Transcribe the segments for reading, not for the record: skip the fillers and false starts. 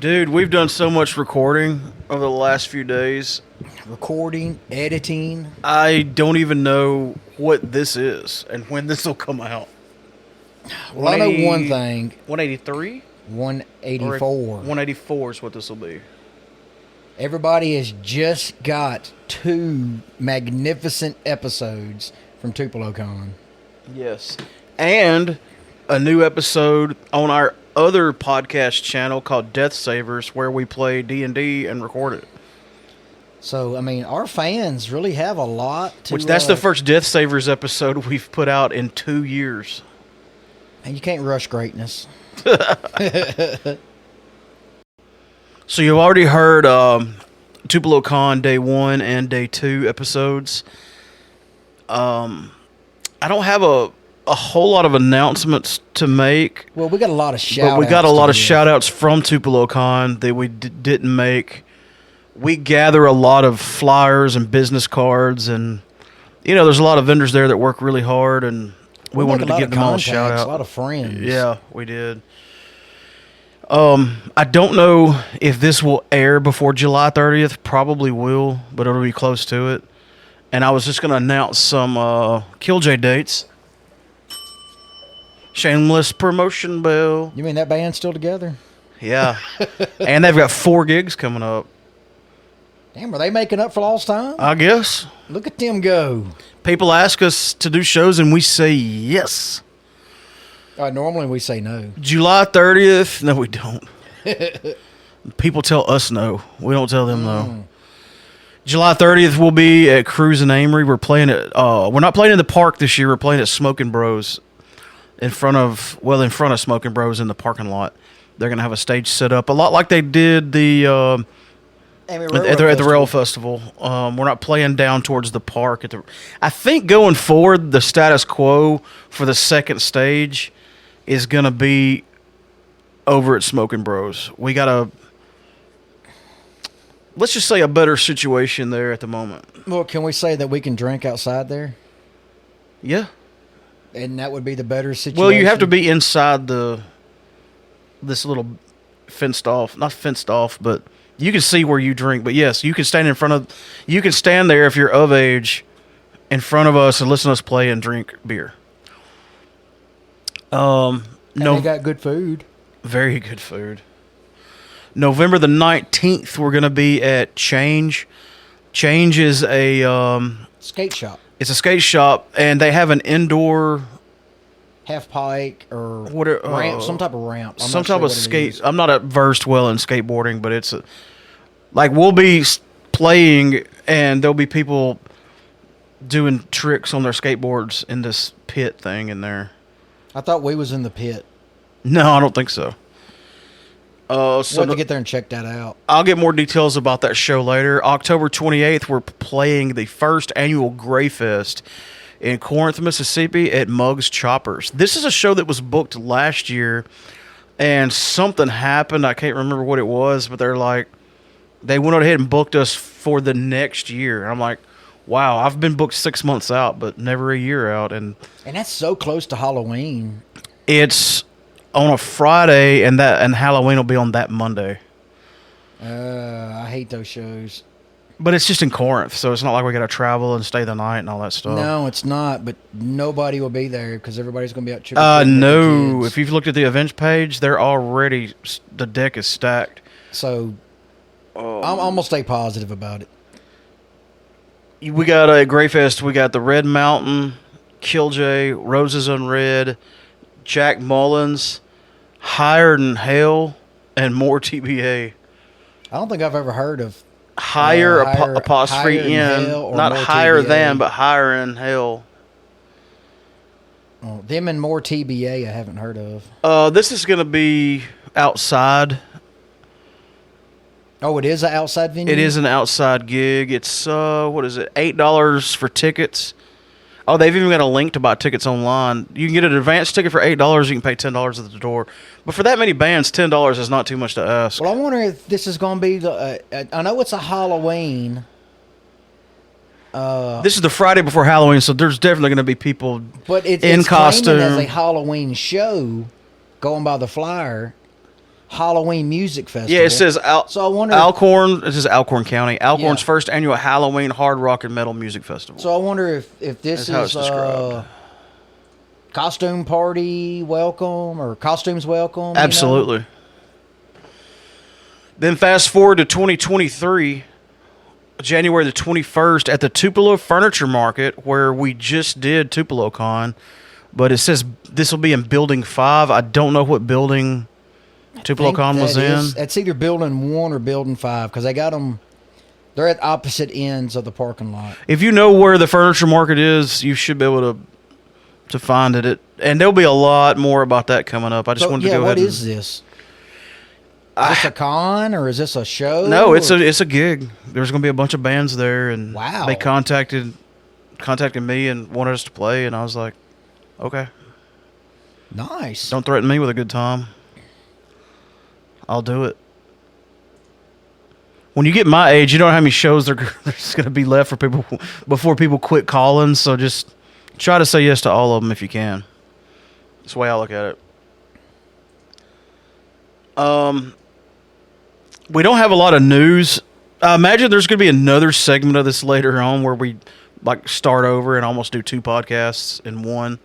Dude, we've done so much recording over the last few days. Recording, editing. I don't even know what this is and when this will come out. Well, I know one thing. 183? 184. 184 is what this will be. Everybody has just got 2 magnificent episodes from Tupelo Con. Yes. And a new episode on our other podcast channel called Death Savers, where we play D&D and record it. So, I mean, our fans really have a lot to... That's the first Death Savers episode we've put out in 2 years. And you can't rush greatness. So you've already heard Tupelo Con Day 1 and Day 2 episodes. I don't have a whole lot of announcements to make. Well, we got a lot of shout-outs. But we got a lot of shout-outs from Tupelo Con that we didn't make. We gather a lot of flyers and business cards, and, there's a lot of vendors there that work really hard, and we wanted to give them all a shout-out. A lot of friends. Yeah, we did. I don't know if this will air before July 30th. Probably will, but it'll be close to it. And I was just going to announce some Killj dates. Shameless promotion bell. You mean that band's still together? Yeah. And they've got 4 gigs coming up. Damn, are they making up for lost time? I guess. Look at them go. People ask us to do shows, and we say yes. Normally we say no. July 30th? No, we don't. People tell us no. We don't tell them no. July 30th we'll be at Cruise and Amory. We're playing at we're not playing in the park this year. We're playing at Smoking Bros in front of Smoking Bros in the parking lot. They're going to have a stage set up a lot like they did the at the Rail Festival. We're not playing down towards the park. I think going forward, the status quo for the second stage is going to be over at Smoking Bros. We got let's just say a better situation there at the moment. Well, can we say that we can drink outside there? Yeah. And that would be the better situation? Well, you have to be inside this little not fenced off, but you can see where you drink. But yes, you can stand there if you're of age in front of us and listen to us play and drink beer. And they got good food. Very good food. November the 19th, we're going to be at Change. Change is a skate shop. It's a skate shop, and they have an indoor half pipe or ramp, some type of ramp. Some type of skate. I'm not versed well in skateboarding, but it's we'll be playing, and there'll be people doing tricks on their skateboards in this pit thing in there. I thought we was in the pit. No, I don't think so. We'll have to get there and check that out. I'll get more details about that show later. October 28th, we're playing the first annual Gray Fest in Corinth, Mississippi at Muggs Choppers. This is a show that was booked last year, and something happened. I can't remember what it was, but they went ahead and booked us for the next year. And I'm like, wow, I've been booked 6 months out, but never a year out. And that's so close to Halloween. It's on a Friday, and Halloween will be on that Monday. I hate those shows. But it's just in Corinth, so it's not like we got to travel and stay the night and all that stuff. No, it's not, but nobody will be there because everybody's going to be out trick-or-treating. No. If you've looked at the events page, the deck is stacked. So I'm going to stay positive about it. We got a Gray Fest. We got the Red Mountain, Killj, Roses on Red, Jack Mullins, Higher Than Hell, and more TBA. I don't think I've ever heard of higher apostrophe in, not higher TBA. Than, but higher in hell. Oh, them and more TBA I haven't heard of. This is going to be outside. Oh, it is an outside venue? It is an outside gig. It's, what is it, $8 for tickets. Oh, they've even got a link to buy tickets online. You can get an advance ticket for $8. You can pay $10 at the door. But for that many bands, $10 is not too much to ask. Well, I wonder if this is going to be I know it's a Halloween. This is the Friday before Halloween, so there's definitely going to be people but it's in costume. As a Halloween show, going by the flyer. Halloween music festival. Yeah, it says So I wonder. Alcorn. It says Alcorn County. Alcorn's Yeah. first annual Halloween hard rock and metal music festival. So I wonder if this That's how it's is described. costume party welcome or costumes welcome. Absolutely. Then fast forward to 2023, January the 21st, at the Tupelo Furniture Market, where we just did Tupelo Con, but it says this will be in Building 5. I don't know what building Tupelo Con was in. It's either Building 1 or Building 5 because they got them. They're at opposite ends of the parking lot. If you know where the furniture market is, you should be able to find it. And there'll be a lot more about that coming up. I just wanted to go ahead. What is this? Is this a con or is this a show? No, it's a gig. There's going to be a bunch of bands there, and Wow. they contacted me and wanted us to play, and I was like, okay, Nice. don't threaten me with a good time. I'll do it. When you get my age, you don't know how many shows there's going to be left for people before people quit calling. So just try to say yes to all of them if you can. That's the way I look at it. We don't have a lot of news. I imagine there's going to be another segment of this later on where we like start over and almost do 2 podcasts in one.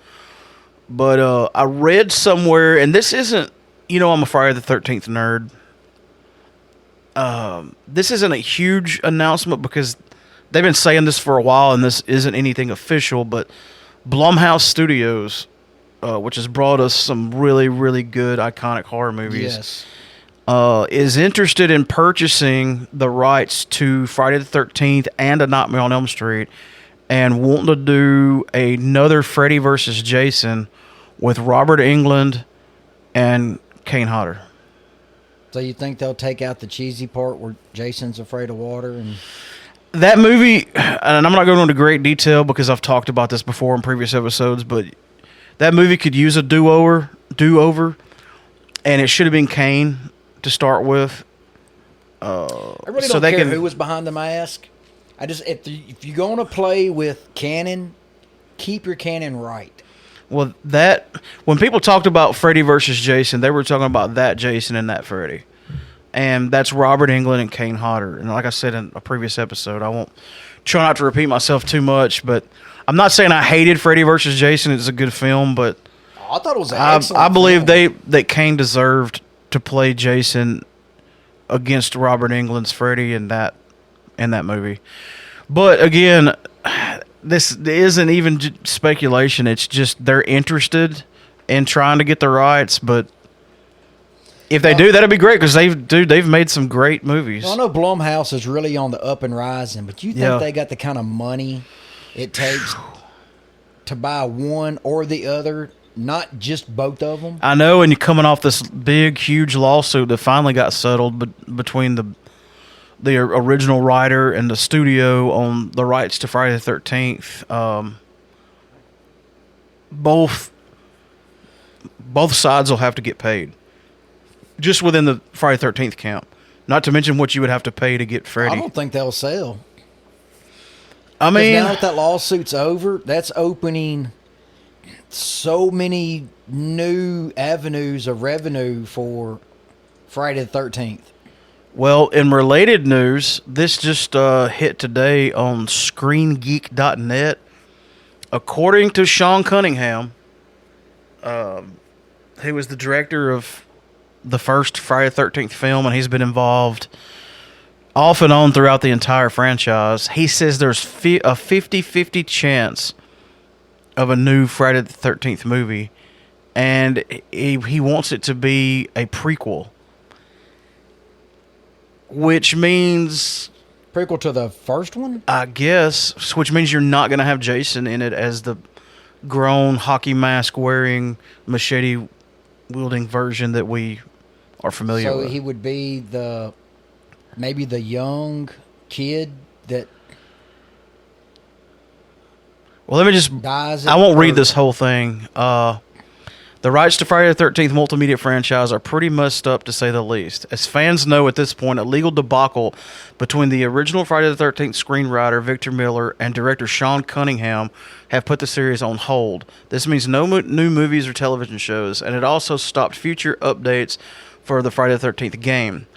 But I read somewhere, and this isn't, I'm a Friday the 13th nerd. This isn't a huge announcement because they've been saying this for a while, and this isn't anything official, but Blumhouse Studios, which has brought us some really, really good iconic horror movies, Yes. is interested in purchasing the rights to Friday the 13th and A Nightmare on Elm Street, and wanting to do another Freddy versus Jason with Robert Englund and Kane Hodder. So you think they'll take out the cheesy part where Jason's afraid of water and That movie, and I'm not going into great detail because I've talked about this before in previous episodes, but that movie could use a do-over, and it should have been Kane to start with. I really don't care who was behind the mask. I just if you're going to play with canon, keep your canon right. Well, when people talked about Freddy versus Jason, they were talking about that Jason and that Freddy. And that's Robert Englund and Kane Hodder. And like I said in a previous episode, I won't try not to repeat myself too much, but I'm not saying I hated Freddy versus Jason. It's a good film, but I thought it was an excellent I believe film. that Kane deserved to play Jason against Robert Englund's Freddy in that movie. But again, this isn't even speculation. It's just they're interested in trying to get the rights, but if they do, that'd be great because they've made some great movies. Well, I know Blumhouse is really on the up and rising, but you think they got the kind of money it takes to buy one or the other, not just both of them? I know, and you're coming off this big, huge lawsuit that finally got settled between the original writer and the studio on the rights to Friday the 13th. Both sides will have to get paid. Just within the Friday the 13th count. Not to mention what you would have to pay to get Freddy. I don't think they'll sell. I mean, now that lawsuit's over, that's opening so many new avenues of revenue for Friday the 13th. well, in related news, this just hit today on ScreenGeek.net. According to Sean Cunningham, he was the director of the first Friday the 13th film, and he's been involved off and on throughout the entire franchise. He says there's a 50-50 chance of a new Friday the 13th movie, and he wants it to be a prequel, which means... Prequel to the first one? I guess, which means you're not going to have Jason in it as the grown hockey mask wearing, machete wielding version that we are familiar with. So he would be maybe the young kid that Well, let me just... dies. I won't read this whole thing. The rights to Friday the 13th multimedia franchise are pretty messed up, to say the least. As fans know at this point, a legal debacle between the original Friday the 13th screenwriter Victor Miller and director Sean Cunningham have put the series on hold. This means no new movies or television shows, and it also stopped future updates for the Friday the 13th game.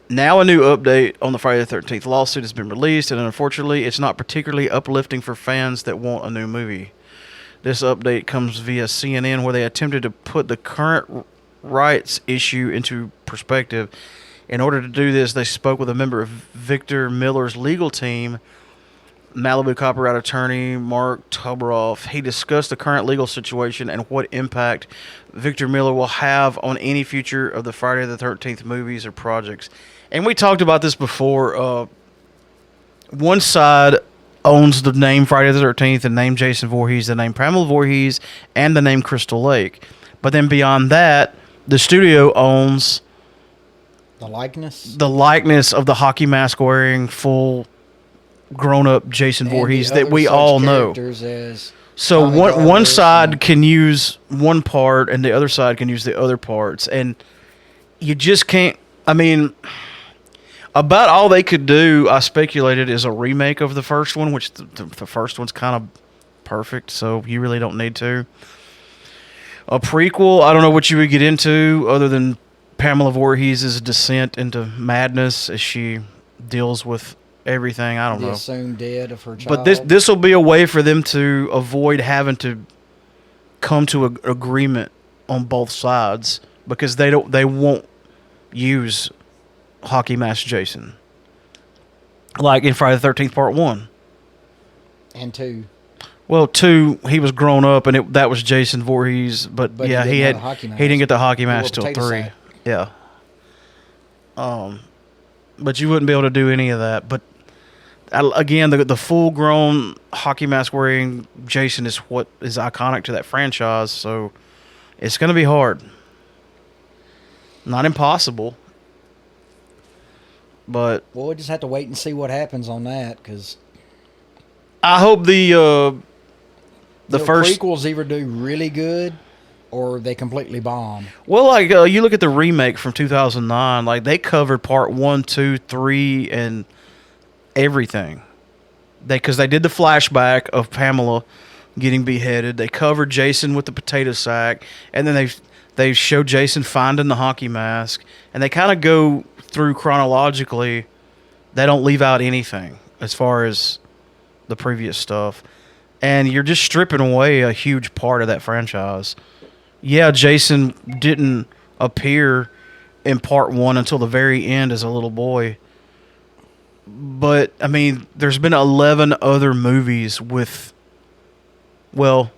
Now a new update on the Friday the 13th lawsuit has been released, and unfortunately, it's not particularly uplifting for fans that want a new movie. This update comes via CNN, where they attempted to put the current rights issue into perspective. In order to do this, they spoke with a member of Victor Miller's legal team, Malibu copyright attorney Mark Toboroff. He discussed the current legal situation and what impact Victor Miller will have on any future of the Friday the 13th movies or projects. And we talked about this before. One side owns the name Friday the 13th, the name Jason Voorhees, the name Pamela Voorhees, and the name Crystal Lake. But then beyond that, the studio owns the likeness of the hockey mask wearing full grown-up Jason Voorhees that we all know. So one side can use one part and the other side can use the other parts, and you just can't. I mean, about all they could do, I speculated, is a remake of the first one, which the first one's kind of perfect, so you really don't need to. A prequel, I don't know what you would get into other than Pamela Voorhees' descent into madness as she deals with everything. I don't know. The assumed dead of her child. But this will be a way for them to avoid having to come to an agreement on both sides, because they won't use Hockey Mask Jason like in Friday the 13th Part 1 and 2. Well, 2, he was grown up and that was Jason Voorhees, but yeah, he didn't get the hockey mask till 3. Sack. Yeah. But you wouldn't be able to do any of that. But again, the full-grown hockey mask wearing Jason is what is iconic to that franchise, so it's going to be hard. Not impossible. But we'll just have to wait and see what happens on that, because I hope the first prequels either do really good or they completely bomb. Well, like you look at the remake from 2009, like they covered Part 1, 2, 3, and everything. Because they did the flashback of Pamela getting beheaded. They covered Jason with the potato sack, and then they showed Jason finding the hockey mask, and they kind of go through chronologically. They don't leave out anything as far as the previous stuff, and you're just stripping away a huge part of that franchise. Yeah, Jason didn't appear in Part 1 until the very end as a little boy, but I mean, there's been 11 other movies with, well,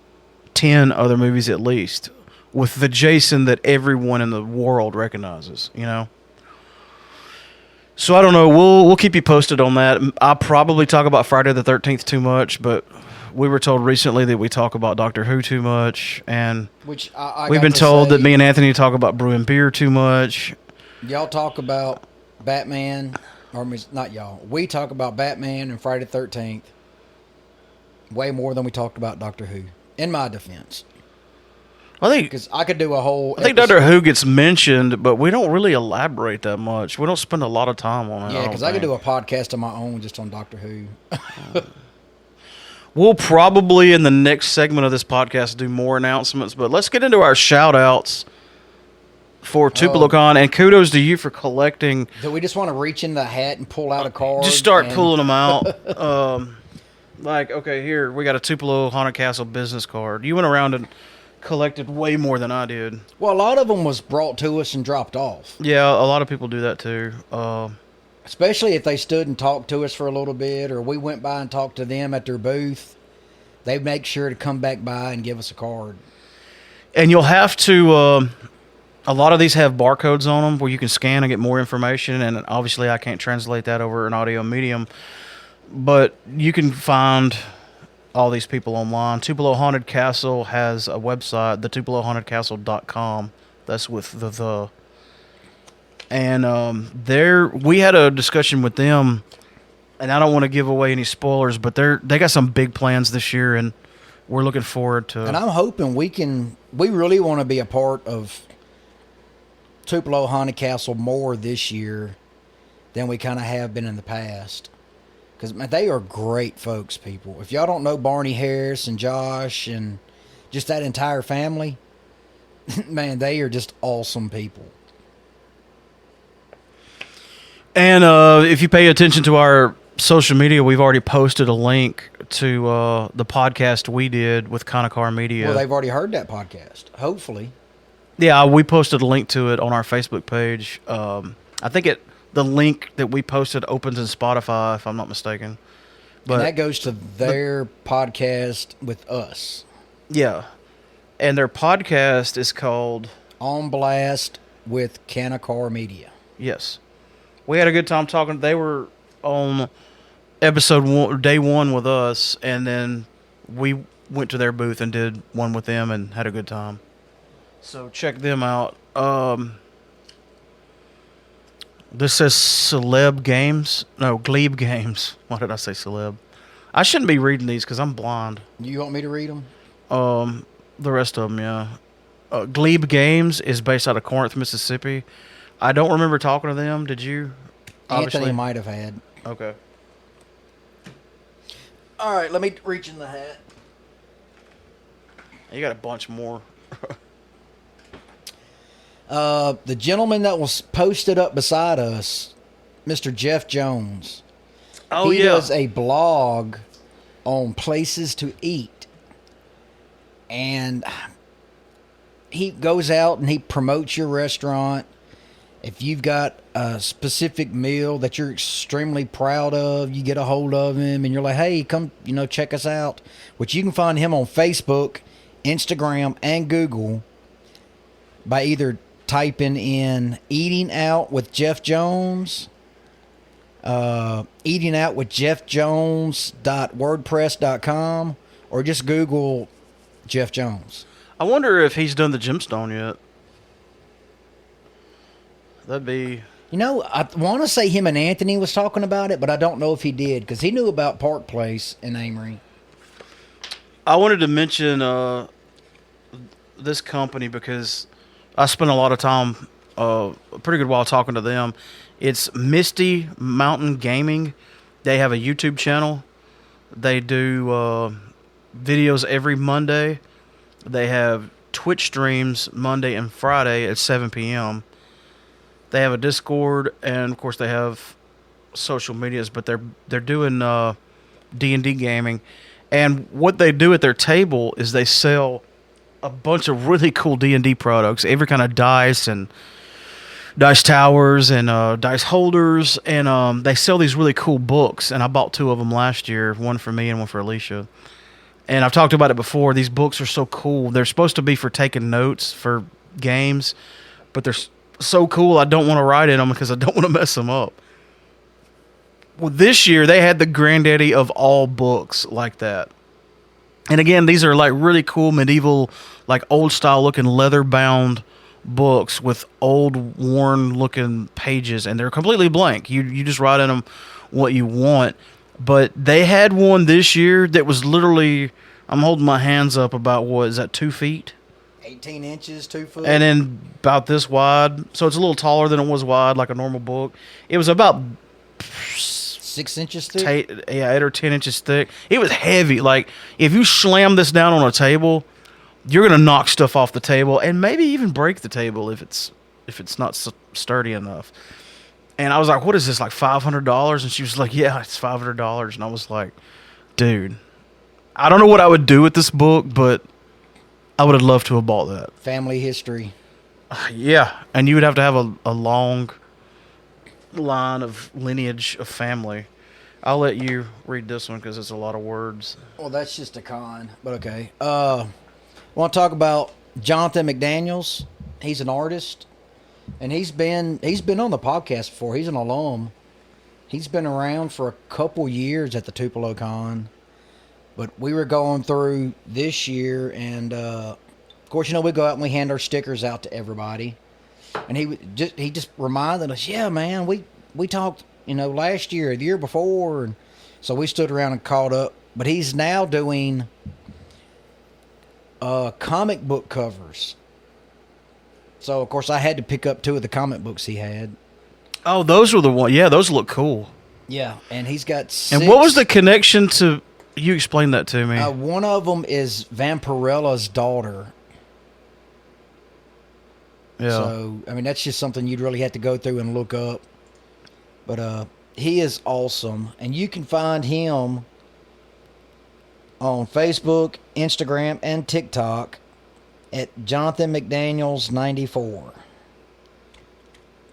10 other movies at least, with the Jason that everyone in the world recognizes, you know? So I don't know. We'll keep you posted on that. I'll probably talk about Friday the 13th too much, but we were told recently that we talk about Doctor Who too much, and which we've been told that me and Anthony talk about brewing beer too much. Y'all talk about Batman, or not y'all. We talk about Batman and Friday the 13th way more than we talked about Doctor Who, in my defense. I think because I could do a whole. I think Doctor Who gets mentioned, but we don't really elaborate that much. We don't spend a lot of time on it. Yeah, because I could do a podcast of my own just on Doctor Who. We'll probably in the next segment of this podcast do more announcements, but let's get into our shout outs for Tupelo Con, and kudos to you for collecting. Do we just want to reach in the hat and pull out a card? Just start pulling them out. Like, okay, here we got a Tupelo Haunted Castle business card. You went around and collected way more than I did. Well, a lot of them was brought to us and dropped off. Yeah, a lot of people do that too. Especially if they stood and talked to us for a little bit, or we went by and talked to them at their booth. They make sure to come back by and give us a card. And you'll have to, a lot of these have barcodes on them where you can scan and get more information, and obviously I can't translate that over an audio medium, but you can find all these people online. Tupelo Haunted Castle has a website, thetupelohauntedcastle.com. That's with the. And we had a discussion with them, and I don't want to give away any spoilers, but they got some big plans this year, and we're looking forward to. And I'm hoping we really want to be a part of Tupelo Haunted Castle more this year than we kind of have been in the past. Because, man, they are great folks, people. If y'all don't know Barney Harris and Josh and just that entire family, man, they are just awesome people. And if you pay attention to our social media, we've already posted a link to the podcast we did with Connocar Media. Well, they've already heard that podcast, hopefully. Yeah, we posted a link to it on our Facebook page. I think the link that we posted opens in Spotify, if I'm not mistaken. But And that goes to their podcast with us. Yeah. And their podcast is called On Blast with Connocar Media. Yes. We had a good time talking. They were on episode 1, day 1 with us, and then we went to their booth and did one with them and had a good time. So check them out. This says Celeb Games. No, Glebe Games. Why did I say Celeb? I shouldn't be reading these because I'm blind. You want me to read them? The rest of them, yeah. Glebe Games is based out of Corinth, Mississippi. I don't remember talking to them. Did you? Anthony might have had. Okay. All right, let me reach in the hat. You got a bunch more. The gentleman that was posted up beside us, Mr. Jeff Jones. Oh, he yeah. does a blog on places to eat. And he goes out and he promotes your restaurant. If you've got a specific meal that you're extremely proud of, you get a hold of him and you're like, hey, come, check us out. Which you can find him on Facebook, Instagram, and Google by either typing in Eating Out with Jeff Jones, Eating Out with Jeff Jones.wordpress.com, or just Google Jeff Jones. I wonder if he's done the gemstone yet. That'd be... I want to say him and Anthony was talking about it, but I don't know if he did, because he knew about Park Place in Amory. I wanted to mention this company because I spent a lot of time, a pretty good while talking to them. It's Misty Mountain Gaming. They have a YouTube channel. They do videos every Monday. They have Twitch streams Monday and Friday at 7 p.m. They have a Discord, and of course they have social medias, but they're doing D&D gaming. And what they do at their table is they sell a bunch of really cool D&D products, every kind of dice and dice towers and dice holders, and they sell these really cool books. And I bought 2 of them last year, one for me and one for Alicia. And I've talked about it before. These books are so cool. They're supposed to be for taking notes for games, but they're so cool I don't want to write in them because I don't want to mess them up. Well, this year they had the granddaddy of all books like that. And again, these are like really cool medieval, like old style looking leather bound books with old worn looking pages, and they're completely blank. You just write in them what you want. But they had one this year that was literally, I'm holding my hands up about, what is that, 2 feet? 18 inches, 2 foot. And then about this wide. So it's a little taller than it was wide, like a normal book. It was about 6 inches thick? 8 or 10 inches thick. It was heavy. Like, if you slam this down on a table, you're going to knock stuff off the table and maybe even break the table if it's not sturdy enough. And I was like, what is this, like $500? And she was like, yeah, it's $500. And I was like, dude, I don't know what I would do with this book, but I would have loved to have bought that. Family history. Yeah, and you would have to have a long line of lineage of family. I'll let you read this one because it's a lot of words. Well, that's just a con, but okay. I want to talk about Jonathan McDaniels. He's an artist, and he's been on the podcast before. He's an alum. He's been around for a couple years at the Tupelo Con. But we were going through this year, and of course, we go out and we hand our stickers out to everybody. And he just reminded us, yeah, man, we talked, last year, the year before, and so we stood around and caught up. But he's now doing comic book covers. So of course, I had to pick up 2 of the comic books he had. Oh, those were the ones. Yeah, those look cool. Yeah, and he's got 6. And what was the connection to? You explained that to me. One of them is Vampirella's daughter. Yeah. So, that's just something you'd really have to go through and look up. But he is awesome, and you can find him on Facebook, Instagram, and TikTok at Jonathan McDaniels 94.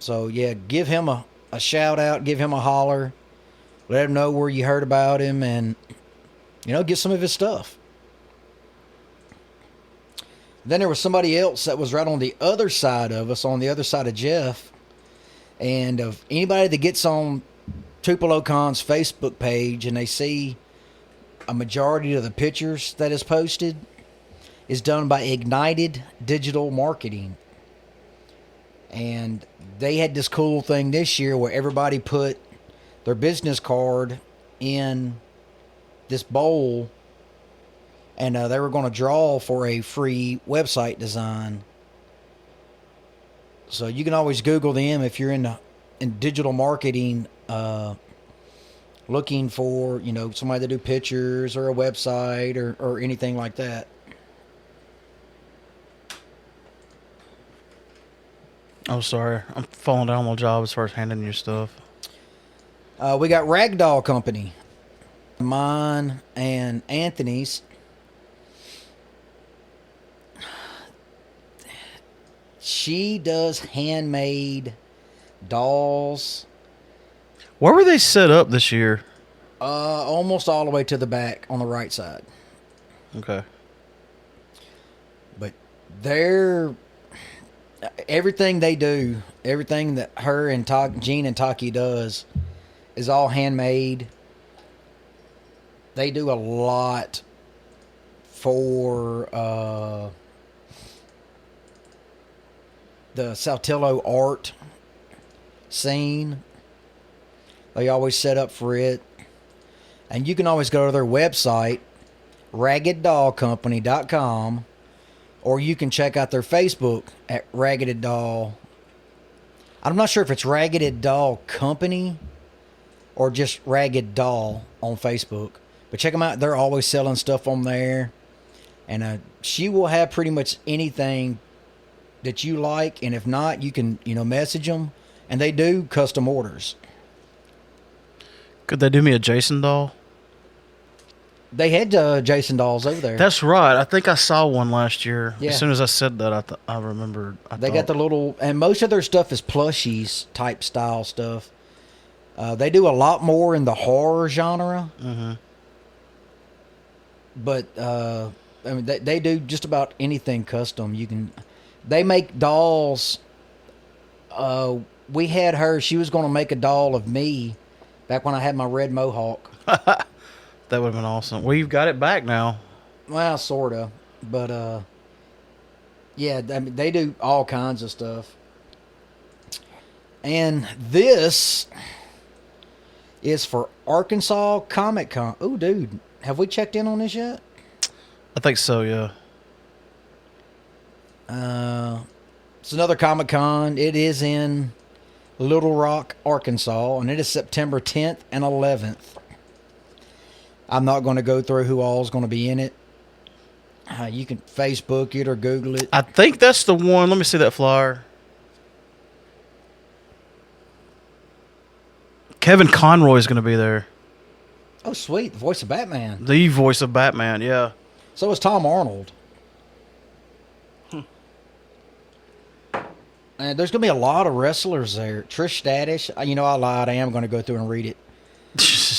So yeah, give him a shout out, give him a holler, let him know where you heard about him, and get some of his stuff. Then there was somebody else that was right on the other side of us, on the other side of Jeff. And of anybody that gets on Tupelo Con's Facebook page and they see a majority of the pictures that is posted is done by Ignited Digital Marketing. And they had this cool thing this year where everybody put their business card in this bowl, and they were going to draw for a free website design. So you can always Google them if you're in digital marketing, looking for somebody to do pictures or a website or anything like that. Oh, sorry. I'm falling down on the job as far as handing you stuff. We got Ragdoll Company. Mine and Anthony's. She does handmade dolls. Where were they set up this year? Almost all the way to the back on the right side. Okay. But everything they do, everything that her and Gene and Taki does is all handmade. They do a lot for the Saltillo art scene. They always set up for it. And you can always go to their website, raggeddollcompany.com, or you can check out their Facebook at Ragged Doll. I'm not sure if it's Ragged Doll Company or just Ragged Doll on Facebook. But check them out. They're always selling stuff on there. And she will have pretty much anything that you like. And if not, you can, message them. And they do custom orders. Could they do me a Jason doll? They had Jason dolls over there. That's right. I think I saw one last year. Yeah. As soon as I said that, I remembered. They got the little, and most of their stuff is plushies type style stuff. They do a lot more in the horror genre. Mm-hmm. But they do just about anything custom. They make dolls. We had her. She was going to make a doll of me back when I had my red mohawk. That would have been awesome. Well, you've got it back now. Well, sorta, but yeah. They do all kinds of stuff. And this is for Arkansas Comic Con. Oh, dude. Have we checked in on this yet? I think so, yeah. It's another Comic Con. It is in Little Rock, Arkansas, and it is September 10th and 11th. I'm not going to go through who all is going to be in it. You can Facebook it or Google it. I think that's the one. Let me see that flyer. Kevin Conroy is going to be there. Oh, sweet. The voice of Batman. The voice of Batman, yeah. So is Tom Arnold. And there's going to be a lot of wrestlers there. Trish Stratus. I lied. I am going to go through and read it.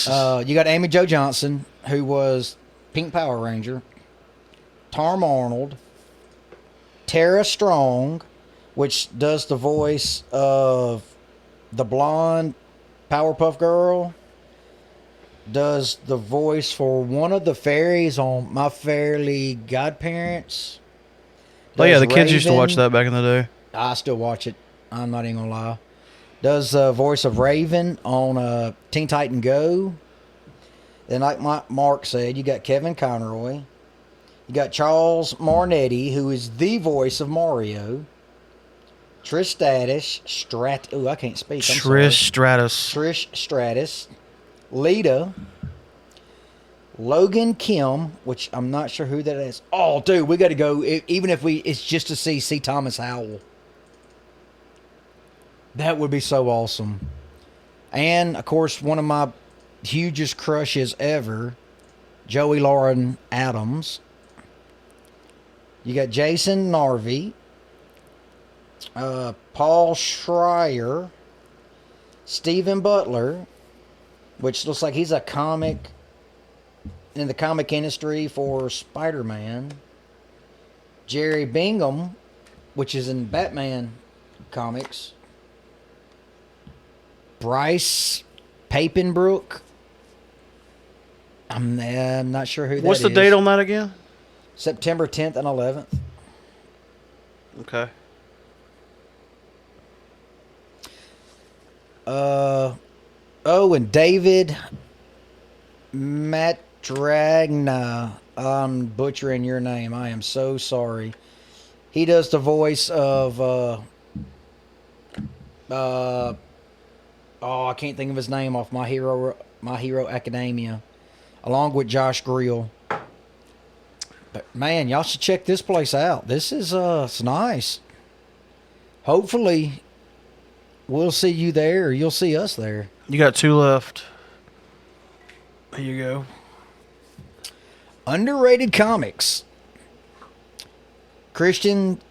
You got Amy Jo Johnson, who was Pink Power Ranger. Tom Arnold. Tara Strong, which does the voice of the blonde Powerpuff Girl. Does the voice for one of the fairies on My Fairly Godparents. Oh, yeah, the kids Raven. used to watch that back in the day. I still watch it. I'm not even going to lie. Does the voice of Raven on Teen Titan Go. Then, like Mark said, you got Kevin Conroy. You got Charles Marnetti, who is the voice of Mario. Trish Stratus. Oh, I can't speak. I'm sorry. Trish Stratus. Lita. Logan Kim, which I'm not sure who that is. Oh, dude, we got to go. Even if it's just to see Thomas Howell. That would be so awesome. And, of course, one of my hugest crushes ever, Joey Lauren Adams. You got Jason Narvey, Paul Schreier, Stephen Butler, which looks like he's a comic in the comic industry for Spider-Man. Jerry Bingham, which is in Batman comics. Bryce Papenbrook. I'm not sure who that is. What's the date on that again? September 10th and 11th. Okay. And David Matragna. I'm butchering your name. I am so sorry. He does the voice of I can't think of his name off My Hero Academia, along with Josh Greel. But man, y'all should check this place out. This is it's nice. Hopefully we'll see you there, or you'll see us there. You got 2 left. There you go. Underrated comics. Christian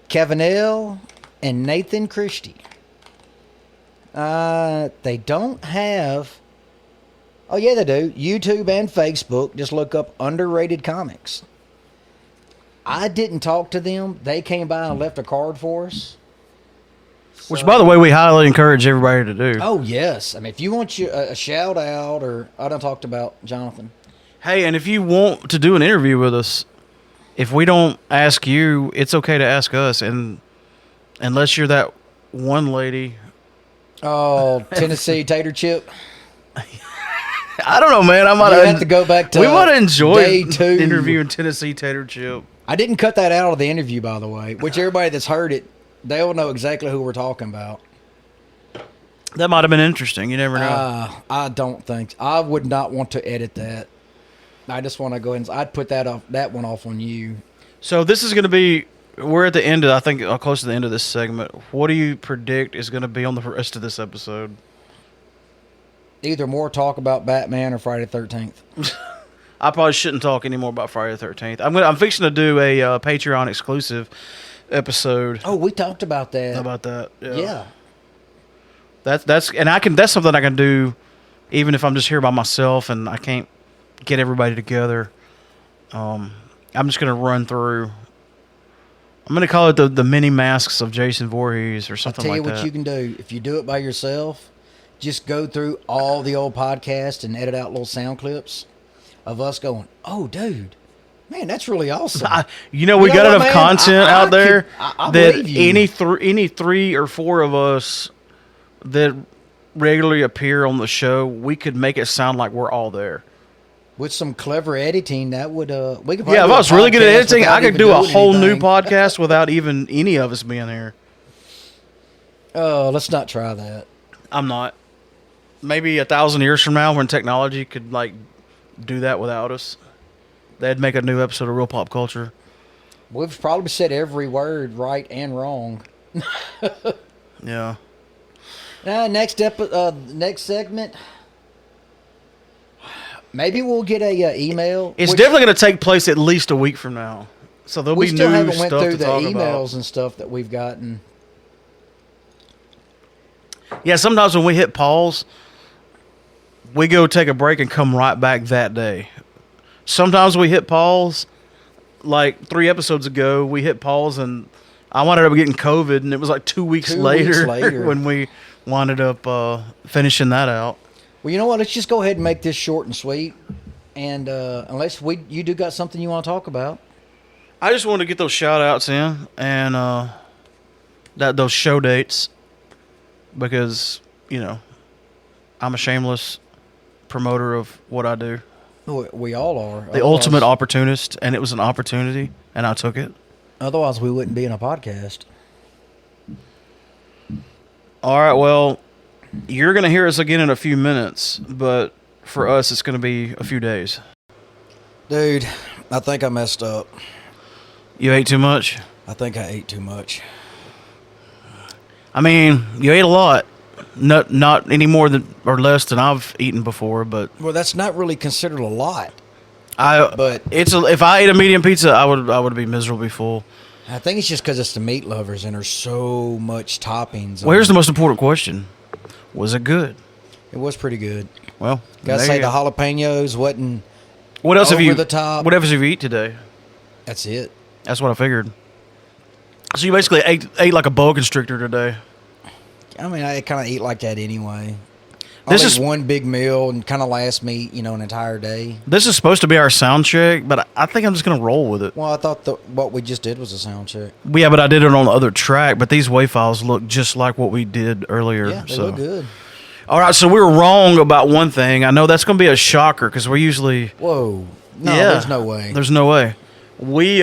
Cavanell and Nathan Christie. They don't have... Oh, yeah, they do. YouTube and Facebook. Just look up Underrated Comics. I didn't talk to them. They came by and left a card for us. Which, by the way, we highly encourage everybody to do. Oh, yes. I mean, if you want a shout out, or I done talked about Jonathan. Hey, and if you want to do an interview with us, if we don't ask you, it's okay to ask us. And unless you're that one lady. Oh, Tennessee Tater Chip. I don't know, man. I might have to go back to we might enjoy day 2. interviewing Tennessee Tater Chip. I didn't cut that out of the interview, by the way, which everybody that's heard it, they'll know exactly who we're talking about. That might have been interesting. You never know. I don't think. I would not want to edit that. I just want to go ahead and... I'd put that one off on you. So this is going to be... We're at the end of... I think close to the end of this segment. What do you predict is going to be on the rest of this episode? Either more talk about Batman or Friday the 13th. I probably shouldn't talk anymore about Friday the 13th. I'm fixing to do a Patreon exclusive episode. Oh, we talked about that. How about that? Yeah. That's something I can do even if I'm just here by myself and I can't get everybody together. I'm just going to run through. I'm going to call it the mini masks of Jason Voorhees or something like that. I'll tell you what you can do. If you do it by yourself, just go through all the old podcasts and edit out little sound clips of us going, oh, dude, man, that's really awesome. We got enough man? content out there I that believe you. any 3 or 4 of us that regularly appear on the show, we could make it sound like we're all there. With some clever editing, that would we could. If I was really good at editing, I could do a whole new podcast without even any of us being here. Oh, let's not try that. I'm not. Maybe 1,000 years from now, when technology could do that without us, they'd make a new episode of Real Pop Culture. We've probably said every word right and wrong. Yeah. Next segment. Maybe we'll get a email. It's definitely going to take place at least a week from now, so there'll be new stuff to talk about. We still haven't went through the emails and stuff that we've gotten. Yeah, sometimes when we hit pause, we go take a break and come right back that day. Sometimes we hit pause, like 3 episodes ago, we hit pause and I wound up getting COVID, and it was like 2 weeks later when we wound up finishing that out. Well, you know what? Let's just go ahead and make this short and sweet. And unless you do got something you want to talk about. I just wanted to get those shout-outs in and those show dates because, I'm a shameless promoter of what I do. We all are. The ultimate opportunist, and it was an opportunity, and I took it. Otherwise, we wouldn't be in a podcast. All right, well, you're going to hear us again in a few minutes, but for us, it's going to be a few days. Dude, I think I messed up. You ate too much? I think I ate too much. I mean, you ate a lot. Not any more than or less than I've eaten before, but Well, that's not really considered a lot. but if I ate a medium pizza, I would be miserably full. I think it's just because it's the meat lovers and there's so much toppings. Well, here's the most important question: was it good? It was pretty good. Well, Gotta there say you the go. jalapenos wasn't. What else have over you? the top. What else have you eat today? That's it. That's what I figured. So you basically ate like a boa constrictor today. I mean, I kind of eat like that anyway. This Only is- one big meal and kind of lasts me, an entire day. This is supposed to be our sound check, but I think I'm just gonna roll with it. Well, I thought what we just did was a sound check. Yeah, but I did it on the other track. But these WAV files look just like what we did earlier. Yeah, they so. look good. All right, so we were wrong about one thing. I know that's going to be a shocker because we're usually Whoa. No, Yeah. there's no way. There's no way. We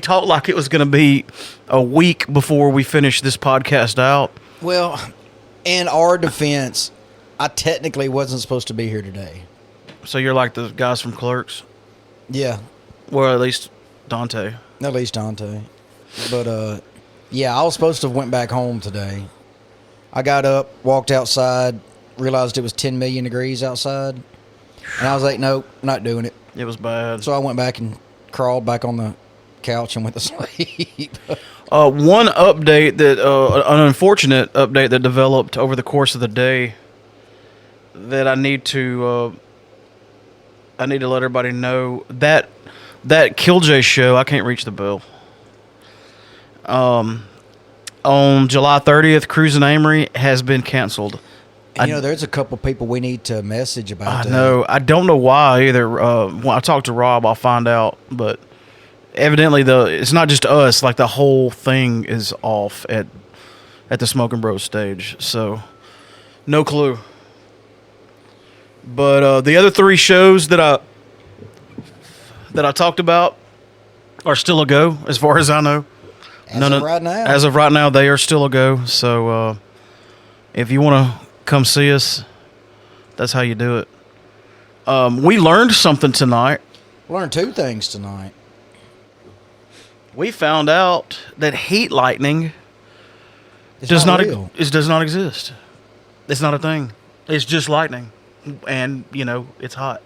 talked like it was going to be a week before we finish this podcast out. Well, in our defense, I technically wasn't supposed to be here today. So you're like the guys from Clerks, Yeah, well, at least Dante. at least Dante. But, yeah, I was supposed to have went back home today. I got up, walked outside, realized it was 10 million degrees outside. And I was like, nope, not doing it. It was bad. So I went back and crawled back on the couch and went to sleep. One update that an unfortunate update that developed over the course of the day that I need to let everybody know that Killj show. I can't reach the bell. On July 30th, Cruising Amory has been canceled. And, there's a couple people we need to message about I that. know. I don't know why either. When I talk to Rob, I'll find out. But evidently, it's not just us. Like the whole thing is off at the Smoking Bros stage. So, no clue. But the other three shows that I talked about are still a go, as far as I know. As of right now, they are still a go. So, if you want to come see us, that's how you do it. We learned something tonight. Learned two things tonight. We found out that heat lightning It's does not real. exist. It's not a thing. It's just lightning, and it's hot.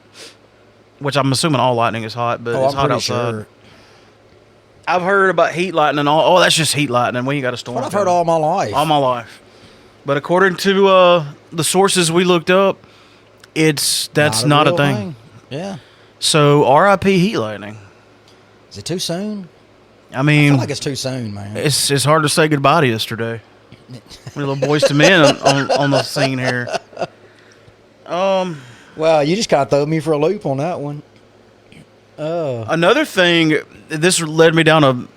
Which I'm assuming all lightning is hot, but it's I'm hot pretty outside. sure. I've heard about heat lightning. Oh, that's just heat lightning. We ain't got a storm. What I've heard all my life. All my life. But according to the sources we looked up, that's not a real thing. Yeah. So R.I.P. heat lightning. Is it too soon? I I mean, feel like it's too soon, man. it's hard to say goodbye to yesterday. We're little boys to men on the scene here. Well, you just kind of threw me for a loop on that one. Another thing, this led me down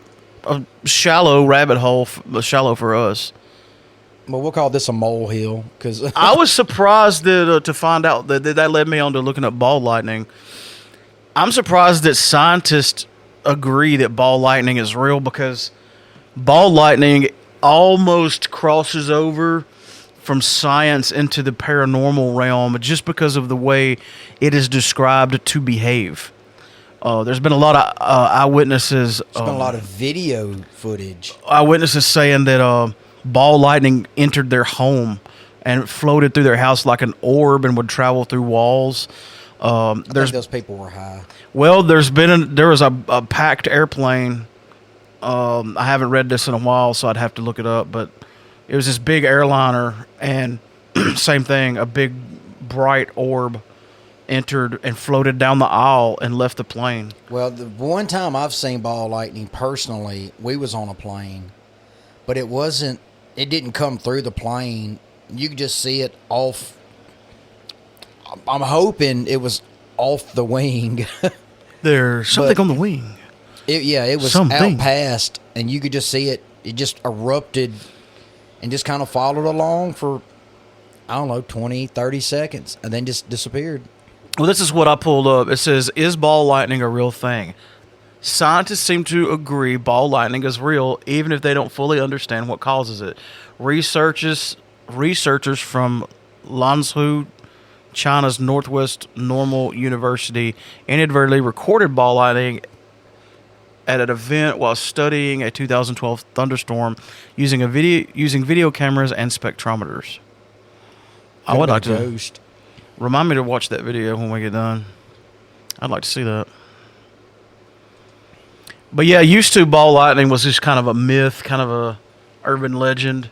a shallow rabbit hole, shallow for us. Well, we'll call this a molehill because I was surprised that to find out that led me on to looking at ball lightning. I'm surprised that scientists agree that ball lightning is real because ball lightning almost crosses over from science into the paranormal realm just because of the way it is described to behave. There's been a lot of eyewitnesses. there's been a lot of video footage. Eyewitnesses saying that ball lightning entered their home and floated through their house like an orb and would travel through walls. I think those people were high. Well, there was a packed airplane. I haven't read this in a while, so I'd have to look it up. But it was this big airliner, and same thing, a big bright orb entered and floated down the aisle and left the plane. Well, the one time I've seen ball lightning personally, we was on a plane, but it didn't come through the plane. You could just see it off. I'm hoping it was off the wing. There's something on the wing. It was Something. out past, and you could just see it. It just erupted and just kind of followed along for, 20, 30 seconds, and then just disappeared. Well, this is what I pulled up. It says, "Is ball lightning a real thing?" Scientists seem to agree ball lightning is real, even if they don't fully understand what causes it. Researchers from Lanzhou, China's Northwest Normal University, inadvertently recorded ball lightning at an event while studying a 2012 thunderstorm using video cameras and spectrometers. I would like Could've to. been a ghost. Remind me to watch that video when we get done. I'd like to see that. But yeah, used to ball lightning was just kind of a myth, kind of a urban legend.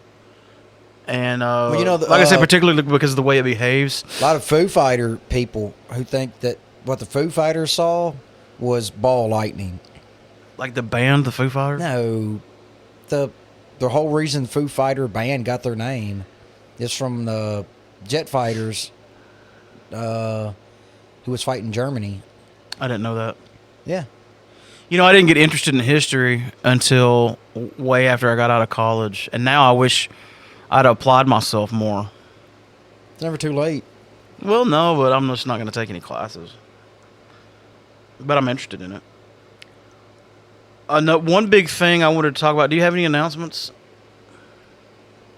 And Well, you know, like I said, particularly because of the way it behaves. A lot of Foo Fighter people who think that what the Foo Fighters saw was ball lightning. Like the band, the Foo Fighters? No, the whole reason Foo Fighter band got their name is from the jet fighters who was fighting Germany. I didn't know that. Yeah. You know, I didn't get interested in history until way after I got out of college. And now I wish I'd applied myself more. It's never too late. Well, no, but I'm just not going to take any classes. But I'm interested in it. No, one big thing I wanted to talk about. Do you have any announcements?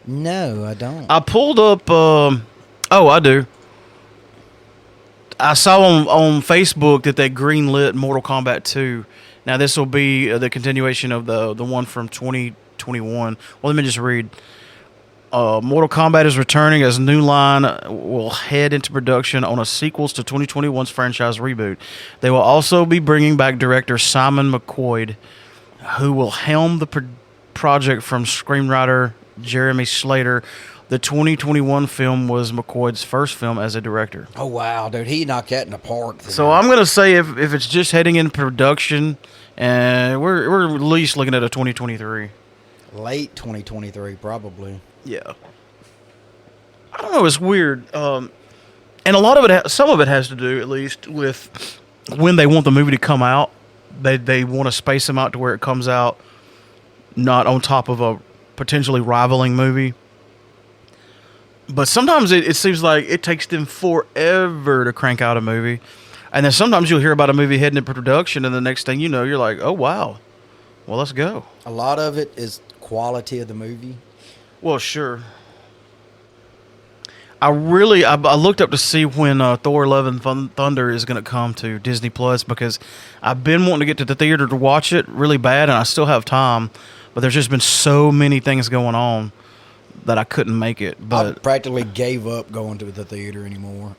No, I don't. I pulled up. I do. I saw on Facebook that they greenlit Mortal Kombat 2. Now, this will be the continuation of the one from 2021. Well, let me just read. Mortal Kombat is returning as New Line will head into production on a sequels to 2021's franchise reboot. They will also be bringing back director Simon McQuoid, who will helm the project from screenwriter Jeremy Slater. The 2021 film was McQuoid's first film as a director. Oh, wow, dude. He knocked that in the park. There. So I'm going to say if it's just heading into production, we're at least looking at a 2023. Late 2023, probably. Yeah. I don't know. It's weird. And a lot of it, some of it has to do, at least, with when they want the movie to come out. They want to space them out to where it comes out not on top of a potentially rivaling movie. But sometimes it seems like it takes them forever to crank out a movie. And then sometimes you'll hear about a movie heading into production, and the next thing you know, you're like, oh, wow. Well, let's go. A lot of it is quality of the movie. Well, sure. I looked up to see when Thor: Love and Thunder is going to come to Disney Plus, because I've been wanting to get to the theater to watch it really bad, and I still have time, but there's just been so many things going on that I couldn't make it. I But practically gave up going to the theater anymore.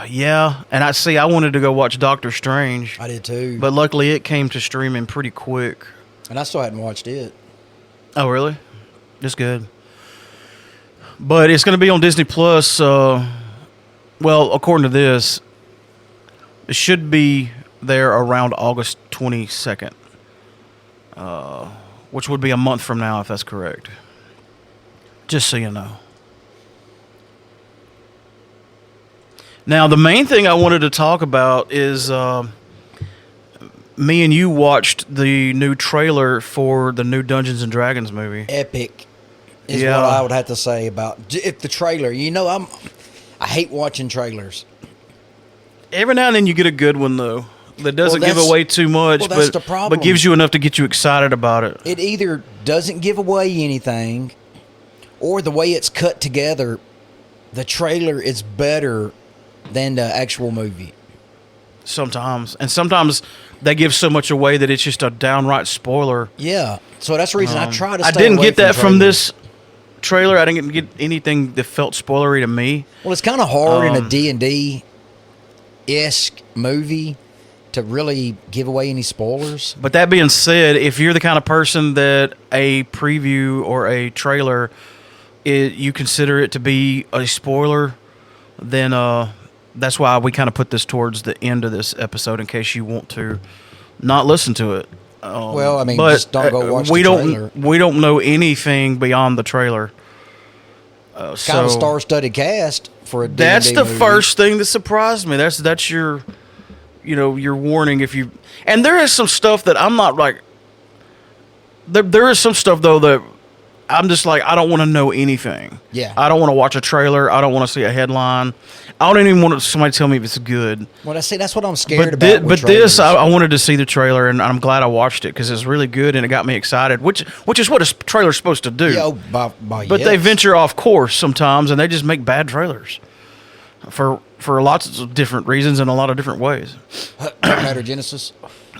yeah, and I wanted to go watch Doctor Strange, I did too. but luckily it came to streaming pretty quick. And I still hadn't watched it. Oh, really? It's good. But it's going to be on Disney Plus. Well, according to this, it should be there around August 22nd, which would be a month from now, if that's correct. Just so you know. Now, the main thing I wanted to talk about is me and you watched the new trailer for the new Dungeons and Dragons movie. Epic is what I would have to say about if the trailer. You know, I hate watching trailers. Every now and then you get a good one, though, that doesn't give that's- away too much, well, that's the problem. but gives you enough to get you excited about it. It either doesn't give away anything, or the way it's cut together, the trailer is better than the actual movie. Sometimes. And sometimes they give so much away that it's just a downright spoiler. Yeah. So that's the reason I try to stay I didn't away get that from trailers. this trailer. I didn't get anything that felt spoilery to me. Well, it's kind of hard in a D&D-esque movie to really give away any spoilers. But that being said, if you're the kind of person that a preview or a trailer, you consider it to be a spoiler, then that's why we kind of put this towards the end of this episode in case you want to not listen to it. Well, I mean, just don't go watch the trailer. We don't know anything beyond the trailer. Kind of a star-studded cast for a D&D That's the movie. first thing that surprised me. That's your, your warning if you. And there is some stuff that I'm not like. There is some stuff though that I'm just like, I don't want to know anything. Yeah. I don't want to watch a trailer. I don't want to see a headline. I don't even want somebody to tell me if it's good. Well, that's what I'm scared But about. with this, trailers. I wanted to see the trailer, and I'm glad I watched it because it's really good and it got me excited, which is what a trailer's supposed to do. Yeah, But yes. they venture off course sometimes, and they just make bad trailers for lots of different reasons and a lot of different ways. Terminator Genesis.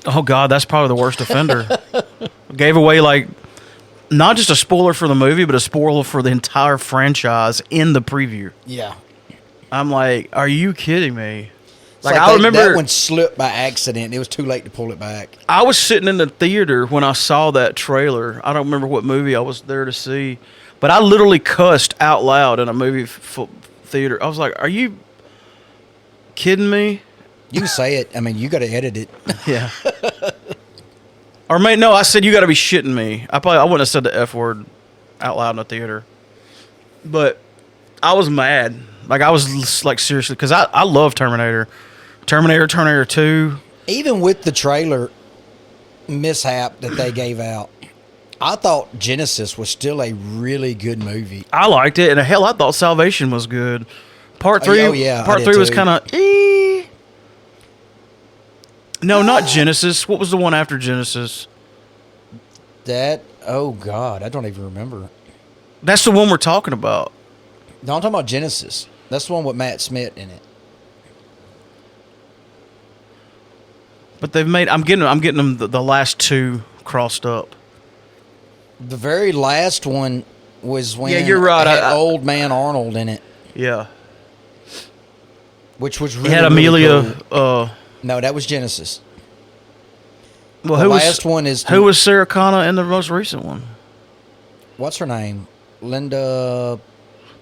Oh God, that's probably the worst offender. Gave away like not just a spoiler for the movie, but a spoiler for the entire franchise in the preview. Yeah. I'm like, are you kidding me? It's Like, I remember that one slipped by accident. It was too late to pull it back. I was sitting in the theater when I saw that trailer. I don't remember what movie I was there to see, but I literally cussed out loud in a movie theater. I was like, are you kidding me? You can say it. I mean, you got to edit it. Yeah. Or no, I said you got to be shitting me. I wouldn't have said the F word out loud in the theater, but I was mad. Like, I was like, seriously, because I love Terminator 2. Even with the trailer mishap that they gave out, I thought Genesis was still a really good movie. I liked it, and hell, I thought Salvation was good. Part 3, Part 3 was kind of No, not Genesis. What was the one after Genesis? Oh God, I don't even remember. That's the one we're talking about. No, I'm talking about Genesis. That's the one with Matt Smith in it. But they've made. I'm getting them the last two crossed up. The very last one was when you're right. It had Old Man Arnold in it. Yeah, which was it really, had Amelia. Really cool. No, that was Genesis. Well, the last one is who was Sarah Connor in the most recent one? What's her name? Linda.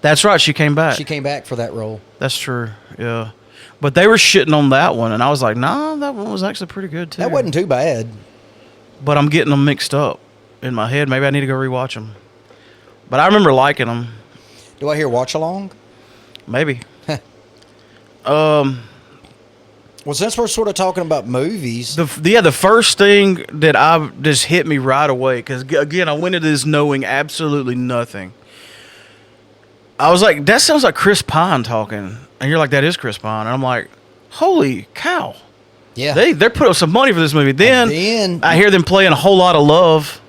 That's right. She came back. She came back for that role. That's true. Yeah, but they were shitting on that one, and I was like, nah, that one was actually pretty good too. That wasn't too bad. But I'm getting them mixed up in my head. Maybe I need to go rewatch them. But I remember liking them. Do I hear watch along? Maybe. Well, since we're sort of talking about movies, the first thing that I just hit me right away, because again, I went into this knowing absolutely nothing. I was like, that sounds like Chris Pine talking, and you're like, that is Chris Pine, and I'm like, holy cow! Yeah, they're putting up some money for this movie. Then I hear them playing A Whole Lot of Love,